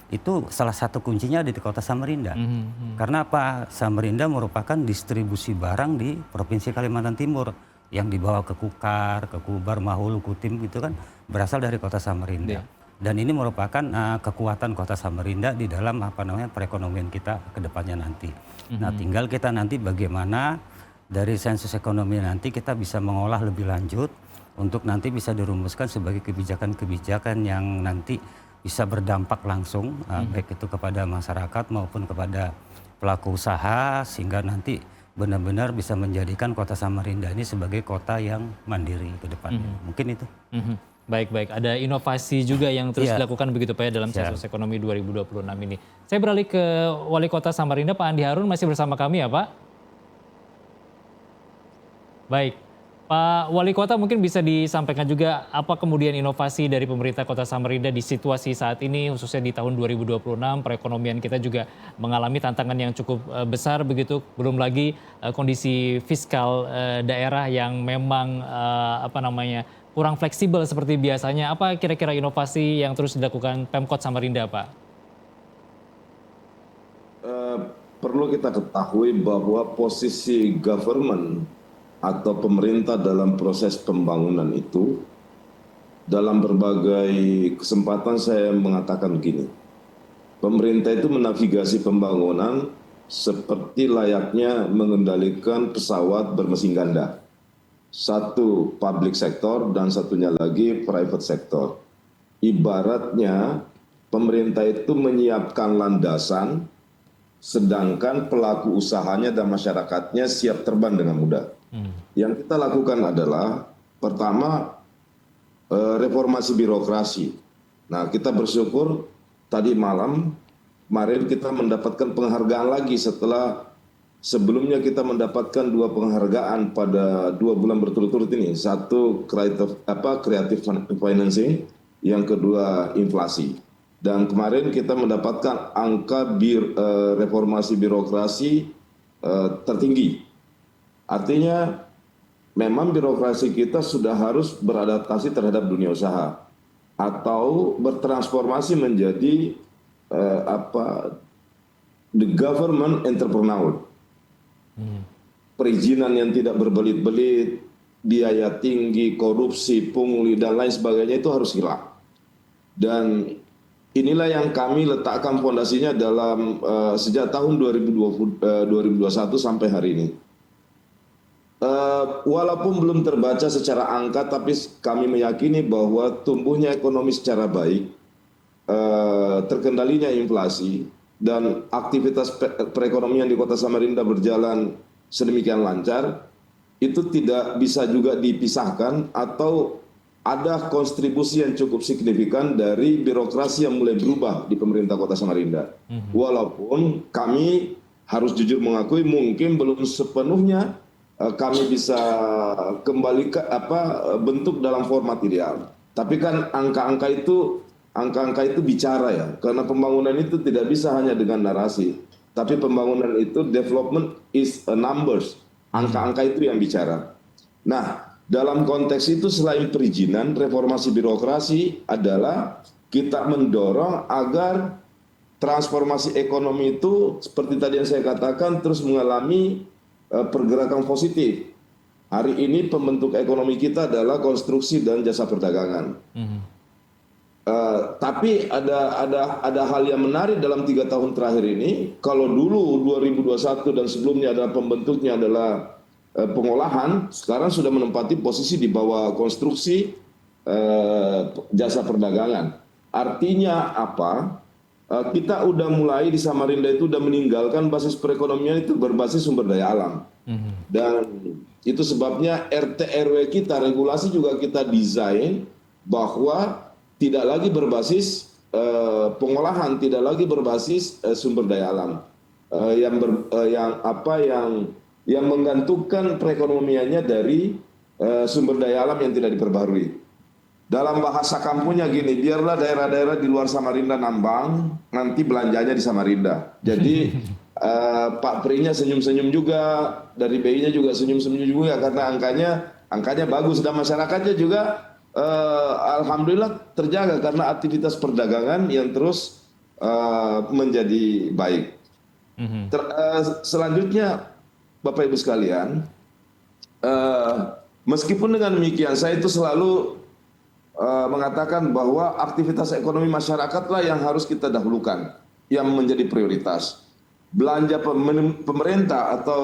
itu salah satu kuncinya ada di Kota Samarinda. Karena apa? Samarinda merupakan distribusi barang di Provinsi Kalimantan Timur yang dibawa ke Kukar, ke Kubar, Mahulu, Kutim gitu kan berasal dari Kota Samarinda. Dan ini merupakan kekuatan Kota Samarinda di dalam perekonomian kita ke depannya nanti. Nah, tinggal kita nanti bagaimana dari sensus ekonomi nanti kita bisa mengolah lebih lanjut untuk nanti bisa dirumuskan sebagai kebijakan-kebijakan yang nanti bisa berdampak langsung baik itu kepada masyarakat maupun kepada pelaku usaha sehingga nanti benar-benar bisa menjadikan Kota Samarinda ini sebagai kota yang mandiri ke depannya. Mungkin itu. Baik-baik, ada inovasi juga yang terus dilakukan begitu Pak ya dalam sensus ekonomi 2026 ini. Saya beralih ke Wali Kota Samarinda, Pak Andi Harun masih bersama kami ya Pak? Baik, Pak Wali Kota mungkin bisa disampaikan juga apa kemudian inovasi dari pemerintah Kota Samarinda di situasi saat ini khususnya di tahun 2026 perekonomian kita juga mengalami tantangan yang cukup besar begitu, belum lagi kondisi fiskal daerah yang memang kurang fleksibel seperti biasanya. Apa kira-kira inovasi yang terus dilakukan Pemkot Samarinda, Pak? Perlu kita ketahui bahwa posisi government atau pemerintah dalam proses pembangunan itu, dalam berbagai kesempatan saya mengatakan begini, pemerintah itu menavigasi pembangunan seperti layaknya mengendalikan pesawat bermesin ganda. Satu public sector dan satunya lagi private sector. Ibaratnya pemerintah itu menyiapkan landasan, sedangkan pelaku usahanya dan masyarakatnya siap terbang dengan mudah. Yang kita lakukan adalah pertama reformasi birokrasi. Nah, kita bersyukur tadi kemarin kita mendapatkan penghargaan lagi setelah sebelumnya kita mendapatkan 2 penghargaan pada 2 bulan berturut-turut ini. Satu creative financing, yang kedua inflasi. Dan kemarin kita mendapatkan angka reformasi birokrasi tertinggi. Artinya memang birokrasi kita sudah harus beradaptasi terhadap dunia usaha atau bertransformasi menjadi the government entrepreneur. Perizinan yang tidak berbelit-belit, biaya tinggi, korupsi, pungli, dan lain sebagainya itu harus hilang. Dan inilah yang kami letakkan fondasinya dalam sejak tahun 2021 sampai hari ini. Walaupun belum terbaca secara angka, tapi kami meyakini bahwa tumbuhnya ekonomi secara baik, terkendalinya inflasi, dan aktivitas perekonomian di Kota Samarinda berjalan sedemikian lancar, itu tidak bisa juga dipisahkan atau ada kontribusi yang cukup signifikan dari birokrasi yang mulai berubah di pemerintah Kota Samarinda. Walaupun kami harus jujur mengakui mungkin belum sepenuhnya kami bisa kembali ke bentuk dalam format ideal. Tapi kan angka-angka itu bicara ya, karena pembangunan itu tidak bisa hanya dengan narasi, tapi pembangunan itu development is a numbers. Angka-angka itu yang bicara. Nah, dalam konteks itu selain perizinan, reformasi birokrasi adalah kita mendorong agar transformasi ekonomi itu seperti tadi yang saya katakan terus mengalami pergerakan positif. Hari ini pembentuk ekonomi kita adalah konstruksi dan jasa perdagangan. Tapi ada hal yang menarik dalam 3 tahun terakhir ini. Kalau dulu 2021 dan sebelumnya adalah pembentuknya adalah pengolahan, sekarang sudah menempati posisi di bawah konstruksi jasa perdagangan. Artinya apa? Kita udah mulai di Samarinda itu udah meninggalkan basis perekonomian itu berbasis sumber daya alam. Dan itu sebabnya RT RW kita, regulasi juga kita desain bahwa tidak lagi berbasis pengolahan, tidak lagi berbasis sumber daya alam yang menggantungkan perekonomiannya dari sumber daya alam yang tidak diperbarui. Dalam bahasa kampungnya gini, biarlah daerah-daerah di luar Samarinda nambang, nanti belanjanya di Samarinda. Jadi Pak Pri-nya senyum-senyum juga, dari BI-nya juga senyum-senyum juga karena angkanya bagus, dan masyarakatnya juga alhamdulillah terjaga karena aktivitas perdagangan yang terus menjadi baik. Selanjutnya Bapak Ibu sekalian, meskipun dengan demikian saya itu selalu mengatakan bahwa aktivitas ekonomi masyarakatlah yang harus kita dahulukan, yang menjadi prioritas. Belanja pemerintah atau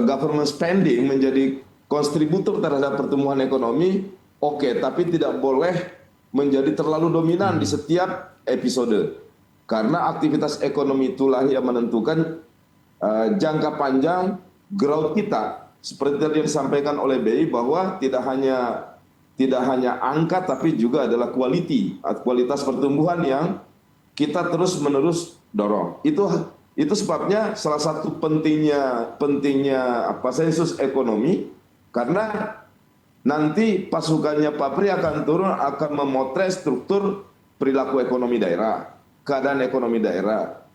government spending menjadi kontributor terhadap pertumbuhan ekonomi, oke, tapi tidak boleh menjadi terlalu dominan di setiap episode. Karena aktivitas ekonomi itulah yang menentukan jangka panjang growth kita. Seperti tadi yang disampaikan oleh BI bahwa tidak hanya angka tapi juga adalah kualitas pertumbuhan yang kita terus-menerus dorong. Itu sebabnya salah satu pentingnya sensus ekonomi, karena nanti pasukannya Pak Pri akan turun, akan memotret struktur perilaku ekonomi daerah, keadaan ekonomi daerah,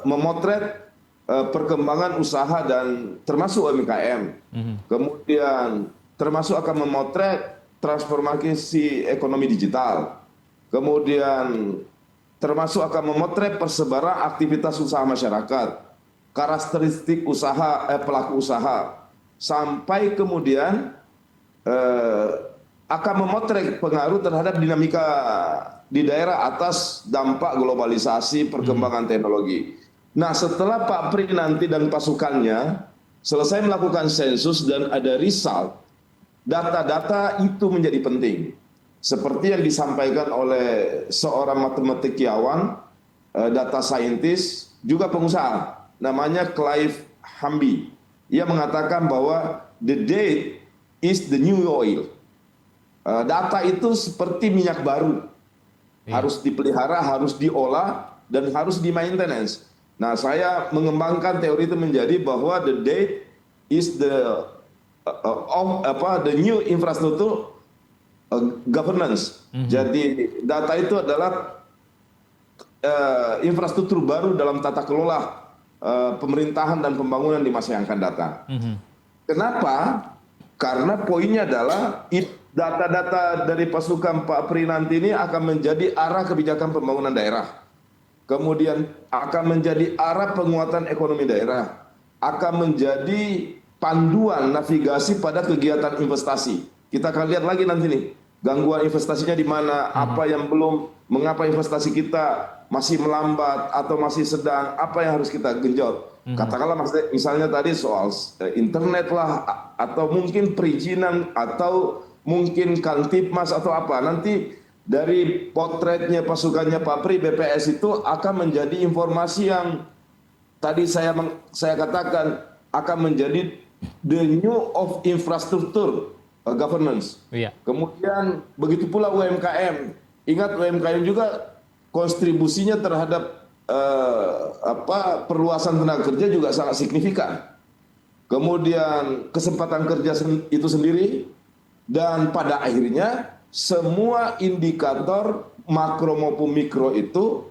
memotret perkembangan usaha dan termasuk UMKM. Kemudian termasuk akan memotret transformasi ekonomi digital. Kemudian termasuk akan memotret persebaran aktivitas usaha masyarakat, karakteristik usaha pelaku usaha, sampai kemudian akan memotret pengaruh terhadap dinamika di daerah atas dampak globalisasi perkembangan teknologi. Nah, setelah Pak Pri nanti dan pasukannya selesai melakukan sensus dan ada result, data-data itu menjadi penting. Seperti yang disampaikan oleh seorang matematikawan, data scientist, juga pengusaha, namanya Clive Hamby. Ia mengatakan bahwa the data is the new oil. Data itu seperti minyak baru. Harus dipelihara, harus diolah, dan harus di-maintenance. Nah, saya mengembangkan teori itu menjadi bahwa the data is the new infrastructure governance. Jadi data itu adalah infrastruktur baru dalam tata kelola pemerintahan dan pembangunan di masa yang akan datang. Kenapa? Karena poinnya adalah data-data dari pasukan Pak Pri nanti ini akan menjadi arah kebijakan pembangunan daerah. Kemudian akan menjadi arah penguatan ekonomi daerah. Akan menjadi panduan navigasi pada kegiatan investasi. Kita akan lihat lagi nanti nih, gangguan investasinya di mana, apa yang belum, mengapa investasi kita masih melambat atau masih sedang, apa yang harus kita genjot. Katakanlah misalnya tadi soal internet lah, atau mungkin perizinan, atau mungkin Kantipmas atau apa. Nanti dari potretnya pasukannya Pak Pri, BPS itu akan menjadi informasi yang tadi saya katakan akan menjadi the new of infrastructure governance. Iya. Kemudian begitu pula UMKM. Ingat UMKM juga kontribusinya terhadap perluasan tenaga kerja juga sangat signifikan. Kemudian kesempatan kerja itu sendiri, dan pada akhirnya semua indikator makro maupun mikro itu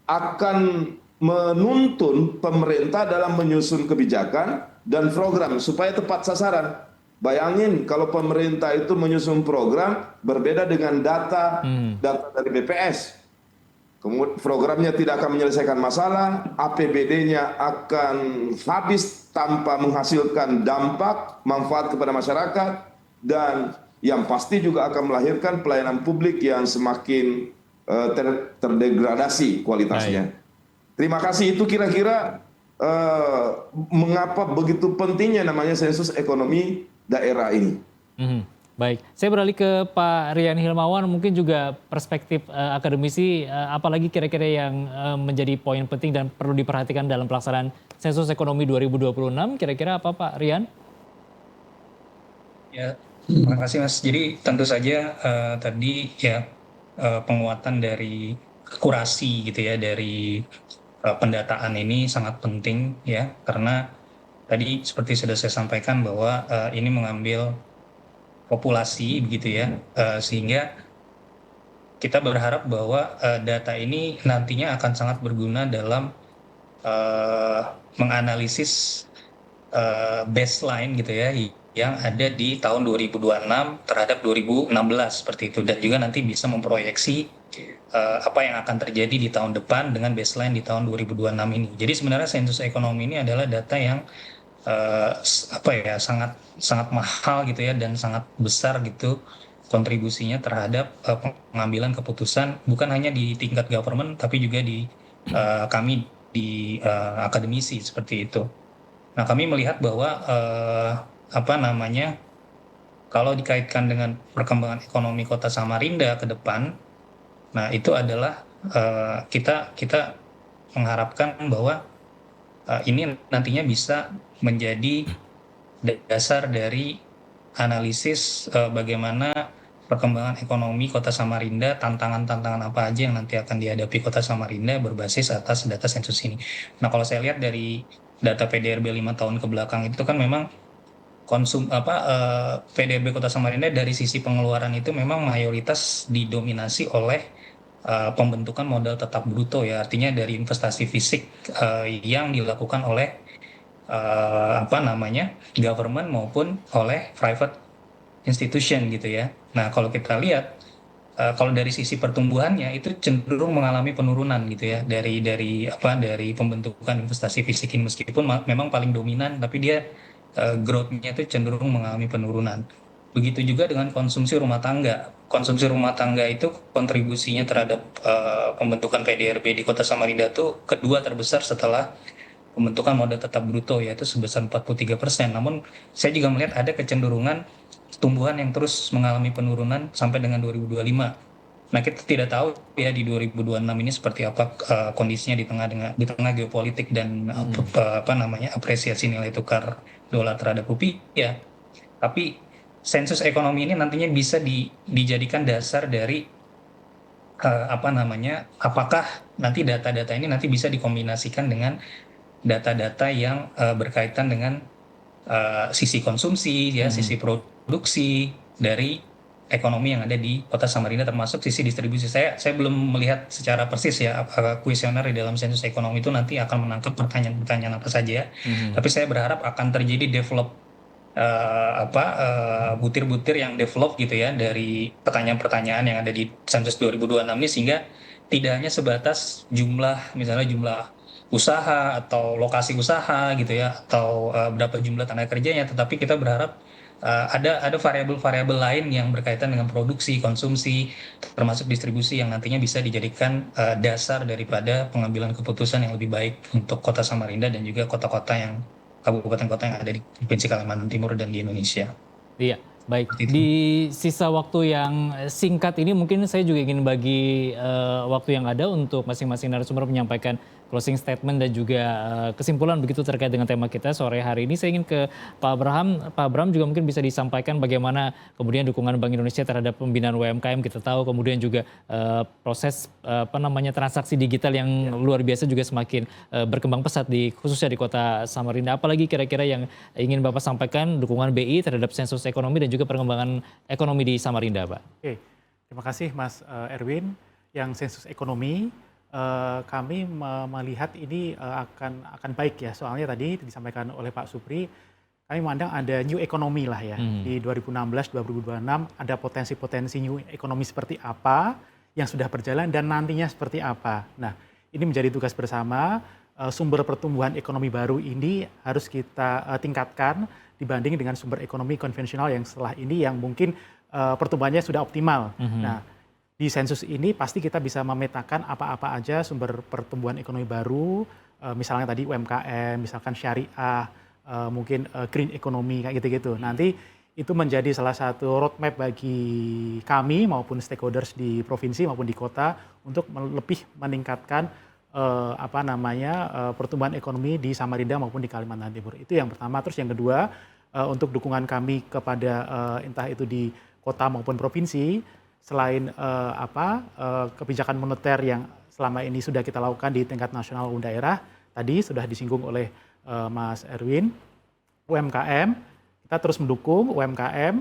akan menuntun pemerintah dalam menyusun kebijakan dan program supaya tepat sasaran. Bayangin kalau pemerintah itu menyusun program berbeda dengan data dari BPS. Kemudian programnya tidak akan menyelesaikan masalah, APBD-nya akan habis tanpa menghasilkan dampak, manfaat kepada masyarakat, dan yang pasti juga akan melahirkan pelayanan publik yang semakin terdegradasi kualitasnya. Terima kasih. Itu kira-kira mengapa begitu pentingnya namanya sensus ekonomi daerah ini. Baik, saya beralih ke Pak Rian Hilmawan, mungkin juga perspektif akademisi, apalagi kira-kira yang menjadi poin penting dan perlu diperhatikan dalam pelaksanaan sensus ekonomi 2026, kira-kira apa Pak Rian? Ya, terima kasih Mas. Jadi tentu saja tadi ya penguatan dari akurasi gitu ya dari pendataan ini sangat penting ya, karena tadi seperti sudah saya sampaikan bahwa ini mengambil populasi begitu ya, sehingga kita berharap bahwa data ini nantinya akan sangat berguna dalam menganalisis baseline gitu ya yang ada di tahun 2026 terhadap 2016 seperti itu, dan juga nanti bisa memproyeksi apa yang akan terjadi di tahun depan dengan baseline di tahun 2026 ini. Jadi sebenarnya sensus ekonomi ini adalah data yang sangat mahal gitu ya, dan sangat besar gitu kontribusinya terhadap pengambilan keputusan bukan hanya di tingkat government tapi juga di kami di akademisi seperti itu. Nah, kami melihat bahwa kalau dikaitkan dengan perkembangan ekonomi Kota Samarinda ke depan, nah itu adalah kita mengharapkan bahwa ini nantinya bisa menjadi dasar dari analisis bagaimana perkembangan ekonomi Kota Samarinda, tantangan-tantangan apa aja yang nanti akan dihadapi Kota Samarinda berbasis atas data sensus ini. Nah, kalau saya lihat dari data PDRB 5 tahun ke belakang itu kan memang PDRB Kota Samarinda dari sisi pengeluaran itu memang mayoritas didominasi oleh pembentukan modal tetap bruto ya, artinya dari investasi fisik yang dilakukan oleh government maupun oleh private institution gitu ya. Nah, kalau kita lihat kalau dari sisi pertumbuhannya itu cenderung mengalami penurunan gitu ya dari pembentukan investasi fisik ini, meskipun memang paling dominan tapi dia growth-nya itu cenderung mengalami penurunan. Begitu juga dengan konsumsi rumah tangga. Konsumsi rumah tangga itu kontribusinya terhadap pembentukan PDRB di Kota Samarinda itu kedua terbesar setelah pembentukan modal tetap bruto, yaitu sebesar 43%. Namun saya juga melihat ada kecenderungan tumbuhan yang terus mengalami penurunan sampai dengan 2025. Nah, kita tidak tahu ya di 2026 ini seperti apa kondisinya di tengah geopolitik dan apresiasi nilai tukar dolar terhadap rupiah. Tapi sensus ekonomi ini nantinya bisa dijadikan dasar dari apakah nanti data-data ini nanti bisa dikombinasikan dengan data-data yang berkaitan dengan sisi konsumsi ya, sisi produksi dari ekonomi yang ada di Kota Samarinda, termasuk sisi distribusi. Saya belum melihat secara persis ya apakah kuesioner di dalam sensus ekonomi itu nanti akan menangkap pertanyaan-pertanyaan apa saja. Tapi saya berharap akan terjadi butir-butir yang develop gitu ya dari pertanyaan-pertanyaan yang ada di sensus 2026 ini, sehingga tidak hanya sebatas jumlah usaha atau lokasi usaha gitu ya, atau berapa jumlah tenaga kerjanya, tetapi kita berharap ada variabel-variabel lain yang berkaitan dengan produksi, konsumsi, termasuk distribusi yang nantinya bisa dijadikan dasar daripada pengambilan keputusan yang lebih baik untuk Kota Samarinda dan juga kabupaten kota yang ada di Provinsi Kalimantan Timur dan di Indonesia. Iya, baik. Seperti itu. Di sisa waktu yang singkat ini mungkin saya juga ingin bagi waktu yang ada untuk masing-masing narasumber menyampaikan closing statement dan juga kesimpulan begitu terkait dengan tema kita sore hari ini. Saya ingin ke Pak Abraham. Pak Abraham juga mungkin bisa disampaikan bagaimana kemudian dukungan Bank Indonesia terhadap pembinaan UMKM. Kita tahu kemudian juga proses transaksi digital yang luar biasa juga semakin berkembang pesat khususnya di Kota Samarinda. Apalagi kira-kira yang ingin Bapak sampaikan dukungan BI terhadap sensus ekonomi dan juga perkembangan ekonomi di Samarinda, Pak. Oke, terima kasih Mas Erwin. Yang sensus ekonomi kami melihat ini akan baik ya, soalnya tadi disampaikan oleh Pak Supri, kami memandang ada new economy lah ya. Di 2016-2026 ada potensi-potensi new economy seperti apa yang sudah berjalan dan nantinya seperti apa. Nah, ini menjadi tugas bersama. Sumber pertumbuhan ekonomi baru ini harus kita tingkatkan dibanding dengan sumber ekonomi konvensional yang setelah ini yang mungkin pertumbuhannya sudah optimal. Nah, di sensus ini pasti kita bisa memetakan apa-apa aja sumber pertumbuhan ekonomi baru, misalnya tadi UMKM, misalkan syariah, mungkin green economy kayak gitu-gitu. Nanti itu menjadi salah satu roadmap bagi kami maupun stakeholders di provinsi maupun di kota untuk lebih meningkatkan pertumbuhan ekonomi di Samarinda maupun di Kalimantan Timur. Itu yang pertama. Terus yang kedua, untuk dukungan kami kepada entah itu di kota maupun provinsi, selain kebijakan moneter yang selama ini sudah kita lakukan di tingkat nasional maupun daerah, tadi sudah disinggung oleh Mas Erwin, UMKM, kita terus mendukung UMKM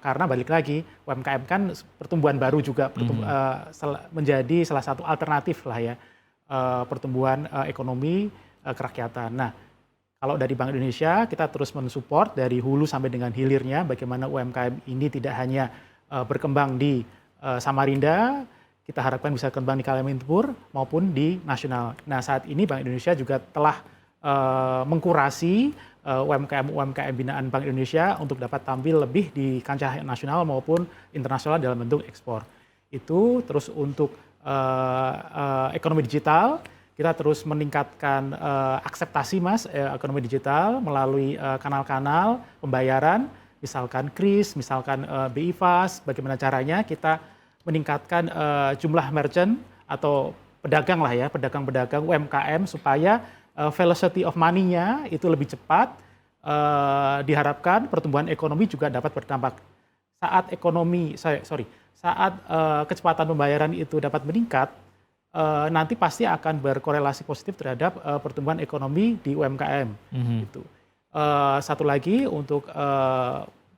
karena balik lagi UMKM kan pertumbuhan baru juga menjadi salah satu alternatif lah ya pertumbuhan ekonomi kerakyatan. Nah, kalau dari Bank Indonesia kita terus mensupport dari hulu sampai dengan hilirnya bagaimana UMKM ini tidak hanya berkembang di Samarinda, kita harapkan bisa berkembang di Kalimantan Timur maupun di nasional. Nah, saat ini Bank Indonesia juga telah mengkurasi UMKM binaan Bank Indonesia untuk dapat tampil lebih di kancah nasional maupun internasional dalam bentuk ekspor. Itu terus untuk ekonomi digital, kita terus meningkatkan akseptasi ekonomi digital melalui kanal-kanal pembayaran, misalkan KRIS, misalkan BI Fast, bagaimana caranya kita meningkatkan jumlah merchant atau pedagang lah ya, pedagang-pedagang UMKM supaya velocity of money-nya itu lebih cepat, diharapkan pertumbuhan ekonomi juga dapat berdampak. Saat kecepatan pembayaran itu dapat meningkat, nanti pasti akan berkorelasi positif terhadap pertumbuhan ekonomi di UMKM. Gitu. Satu lagi untuk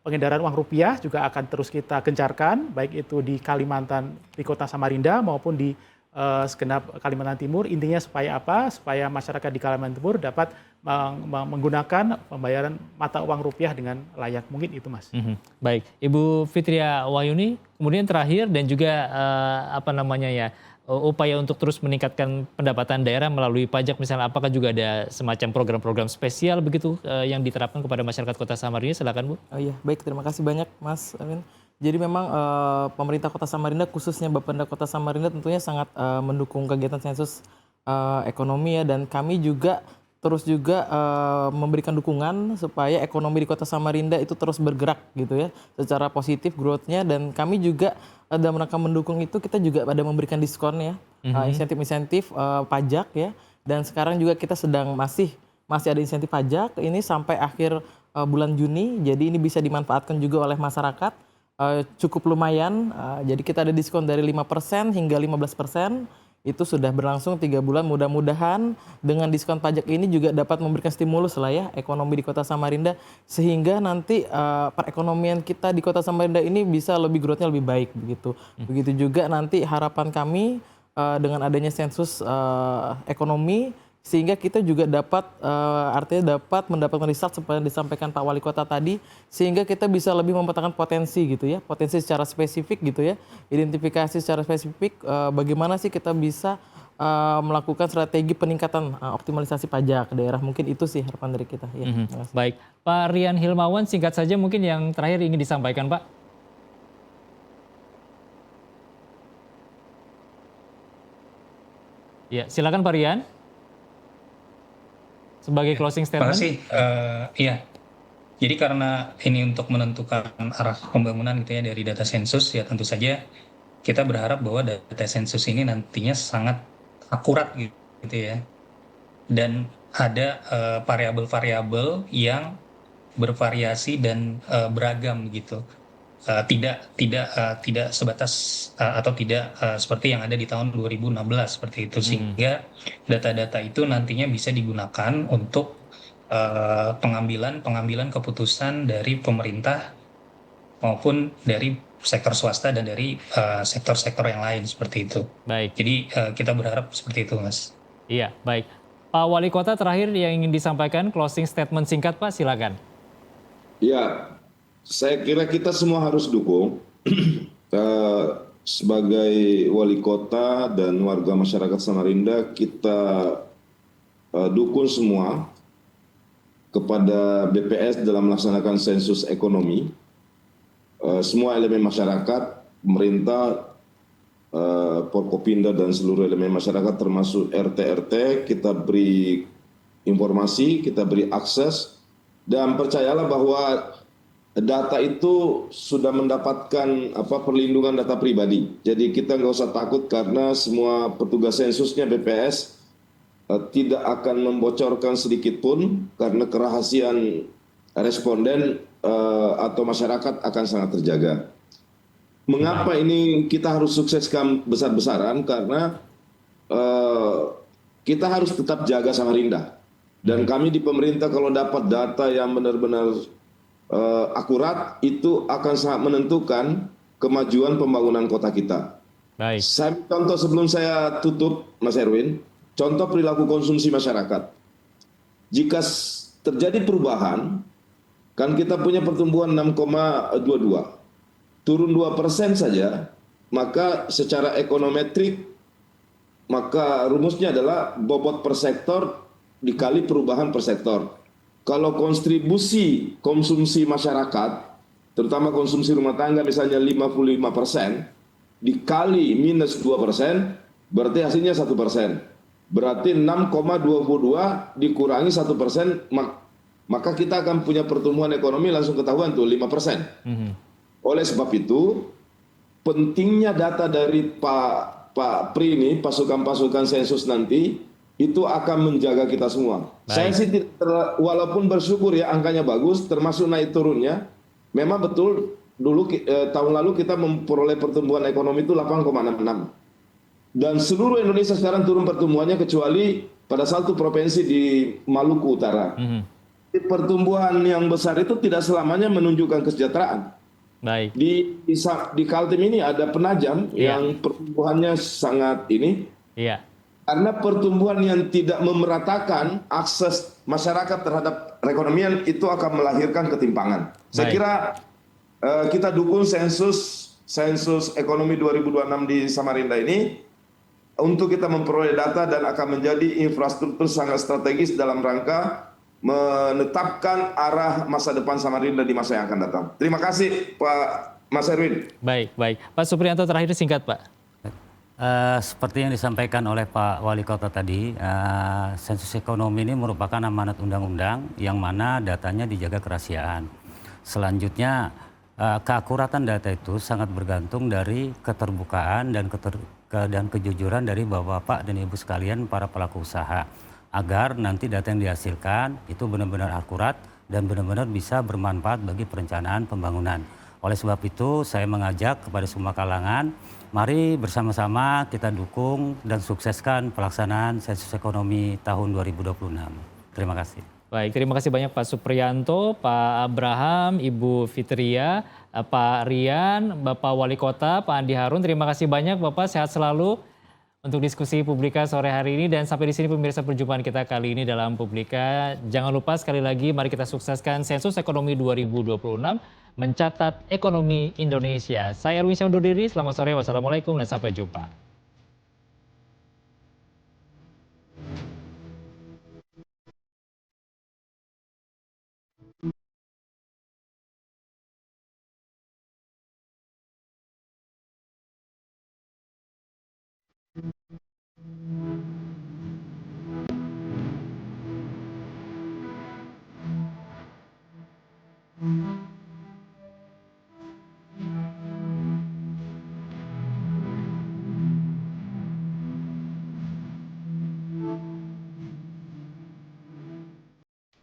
pengedaran uang rupiah juga akan terus kita gencarkan, baik itu di Kalimantan, di Kota Samarinda maupun di segenap Kalimantan Timur. Intinya supaya apa? Supaya masyarakat di Kalimantan Timur dapat menggunakan pembayaran mata uang rupiah dengan layak. Mungkin itu, Mas. Baik, Ibu Fitria Wayuni, kemudian terakhir dan juga upaya untuk terus meningkatkan pendapatan daerah melalui pajak misalnya, apakah juga ada semacam program-program spesial begitu yang diterapkan kepada masyarakat Kota Samarinda? Silakan, Bu. Oh iya, baik, terima kasih banyak Mas Amin. Jadi memang pemerintah Kota Samarinda, khususnya Bapenda Kota Samarinda tentunya sangat mendukung kegiatan sensus ekonomi ya, dan kami juga terus memberikan dukungan supaya ekonomi di Kota Samarinda itu terus bergerak gitu ya secara positif growth-nya, dan kami juga dalam rangka mendukung itu kita juga ada memberikan diskon ya, insentif-insentif pajak ya, dan sekarang juga kita masih ada insentif pajak ini sampai akhir bulan Juni, jadi ini bisa dimanfaatkan juga oleh masyarakat, cukup lumayan, jadi kita ada diskon dari 5% hingga 15%. Itu sudah berlangsung 3 bulan, mudah-mudahan dengan diskon pajak ini juga dapat memberikan stimulus lah ya ekonomi di Kota Samarinda, sehingga nanti perekonomian kita di Kota Samarinda ini bisa lebih growth-nya lebih baik begitu. Begitu juga nanti harapan kami dengan adanya sensus ekonomi, sehingga kita juga dapat dapat mendapatkan result seperti yang disampaikan Pak Wali Kota tadi, sehingga kita bisa lebih memetakan potensi gitu ya, potensi secara spesifik gitu ya, identifikasi secara spesifik bagaimana sih kita bisa melakukan strategi peningkatan optimalisasi pajak daerah. Mungkin itu sih harapan dari kita. Ya, terima kasih. Baik, Pak Rian Hilmawan, singkat saja mungkin yang terakhir ingin disampaikan, Pak. Ya, silakan Pak Rian. Sebagai closing Terima statement. kasih. Iya, jadi karena ini untuk menentukan arah pembangunan gitu ya dari data sensus, ya tentu saja kita berharap bahwa data sensus ini nantinya sangat akurat gitu ya. Dan ada variabel-variabel yang bervariasi dan beragam gitu. Tidak sebatas atau tidak seperti yang ada di tahun 2016 seperti itu, sehingga data-data itu nantinya bisa digunakan untuk pengambilan keputusan dari pemerintah maupun dari sektor swasta dan dari sektor-sektor yang lain seperti itu. Baik. Jadi kita berharap seperti itu, Mas. Iya, baik. Pak Wali Kota, terakhir yang ingin disampaikan closing statement singkat, Pak, silakan. Ya, saya kira kita semua harus dukung. Sebagai wali kota dan warga masyarakat Samarinda, kita dukung semua kepada BPS dalam melaksanakan sensus ekonomi. Semua elemen masyarakat, pemerintah, Forkopimda dan seluruh elemen masyarakat termasuk RT-RT, kita beri informasi, kita beri akses, dan percayalah bahwa data itu sudah mendapatkan perlindungan data pribadi. Jadi kita nggak usah takut karena semua petugas sensusnya BPS tidak akan membocorkan sedikit pun karena kerahasiaan responden atau masyarakat akan sangat terjaga. Mengapa ini kita harus sukseskan besar-besaran? Karena kita harus tetap jaga Samarinda. Dan kami di pemerintah kalau dapat data yang benar-benar akurat, itu akan sangat menentukan kemajuan pembangunan kota kita. Baik. Saya contoh sebelum saya tutup, Mas Erwin, contoh perilaku konsumsi masyarakat. Jika terjadi perubahan, kan kita punya pertumbuhan 6,22, turun 2% saja, maka secara ekonometrik, maka rumusnya adalah bobot per sektor dikali perubahan per sektor. Kalau kontribusi konsumsi masyarakat, terutama konsumsi rumah tangga misalnya 55%, dikali minus 2%, berarti hasilnya 1%. Berarti 6,22 dikurangi 1%, maka kita akan punya pertumbuhan ekonomi langsung ketahuan tuh 5%. Oleh sebab itu, pentingnya data dari Pak Pri ini, pasukan-pasukan sensus nanti, itu akan menjaga kita semua. Baik. Saya sih walaupun bersyukur ya angkanya bagus, termasuk naik turunnya, memang betul dulu tahun lalu kita memperoleh pertumbuhan ekonomi itu 8,66. Dan seluruh Indonesia sekarang turun pertumbuhannya kecuali pada satu provinsi di Maluku Utara. Pertumbuhan yang besar itu tidak selamanya menunjukkan kesejahteraan. Baik. Di Kaltim ini ada Penajam yang pertumbuhannya sangat ini. Iya. Karena pertumbuhan yang tidak memeratakan akses masyarakat terhadap perekonomian itu akan melahirkan ketimpangan. Saya kira kita dukung sensus ekonomi 2026 di Samarinda ini untuk kita memperoleh data dan akan menjadi infrastruktur sangat strategis dalam rangka menetapkan arah masa depan Samarinda di masa yang akan datang. Terima kasih Pak Mas Erwin. Baik. Pak Supriyanto, terakhir singkat Pak. Seperti yang disampaikan oleh Pak Wali Kota tadi, sensus ekonomi ini merupakan amanat undang-undang yang mana datanya dijaga kerahasiaan. Selanjutnya, keakuratan data itu sangat bergantung dari keterbukaan dan kejujuran dari Bapak-Bapak dan Ibu sekalian para pelaku usaha. Agar nanti data yang dihasilkan itu benar-benar akurat dan benar-benar bisa bermanfaat bagi perencanaan pembangunan. Oleh sebab itu, saya mengajak kepada semua kalangan, mari bersama-sama kita dukung dan sukseskan pelaksanaan sensus ekonomi tahun 2026. Terima kasih. Baik, terima kasih banyak Pak Supriyanto, Pak Abraham, Ibu Fitria, Pak Rian, Bapak Wali Kota, Pak Andi Harun. Terima kasih banyak Bapak, sehat selalu untuk diskusi Publika sore hari ini. Dan sampai di sini pemirsa perjumpaan kita kali ini dalam Publika. Jangan lupa sekali lagi mari kita sukseskan sensus ekonomi 2026 mencatat ekonomi Indonesia. Saya Erwin Syah undur diri, selamat sore, wassalamualaikum dan sampai jumpa.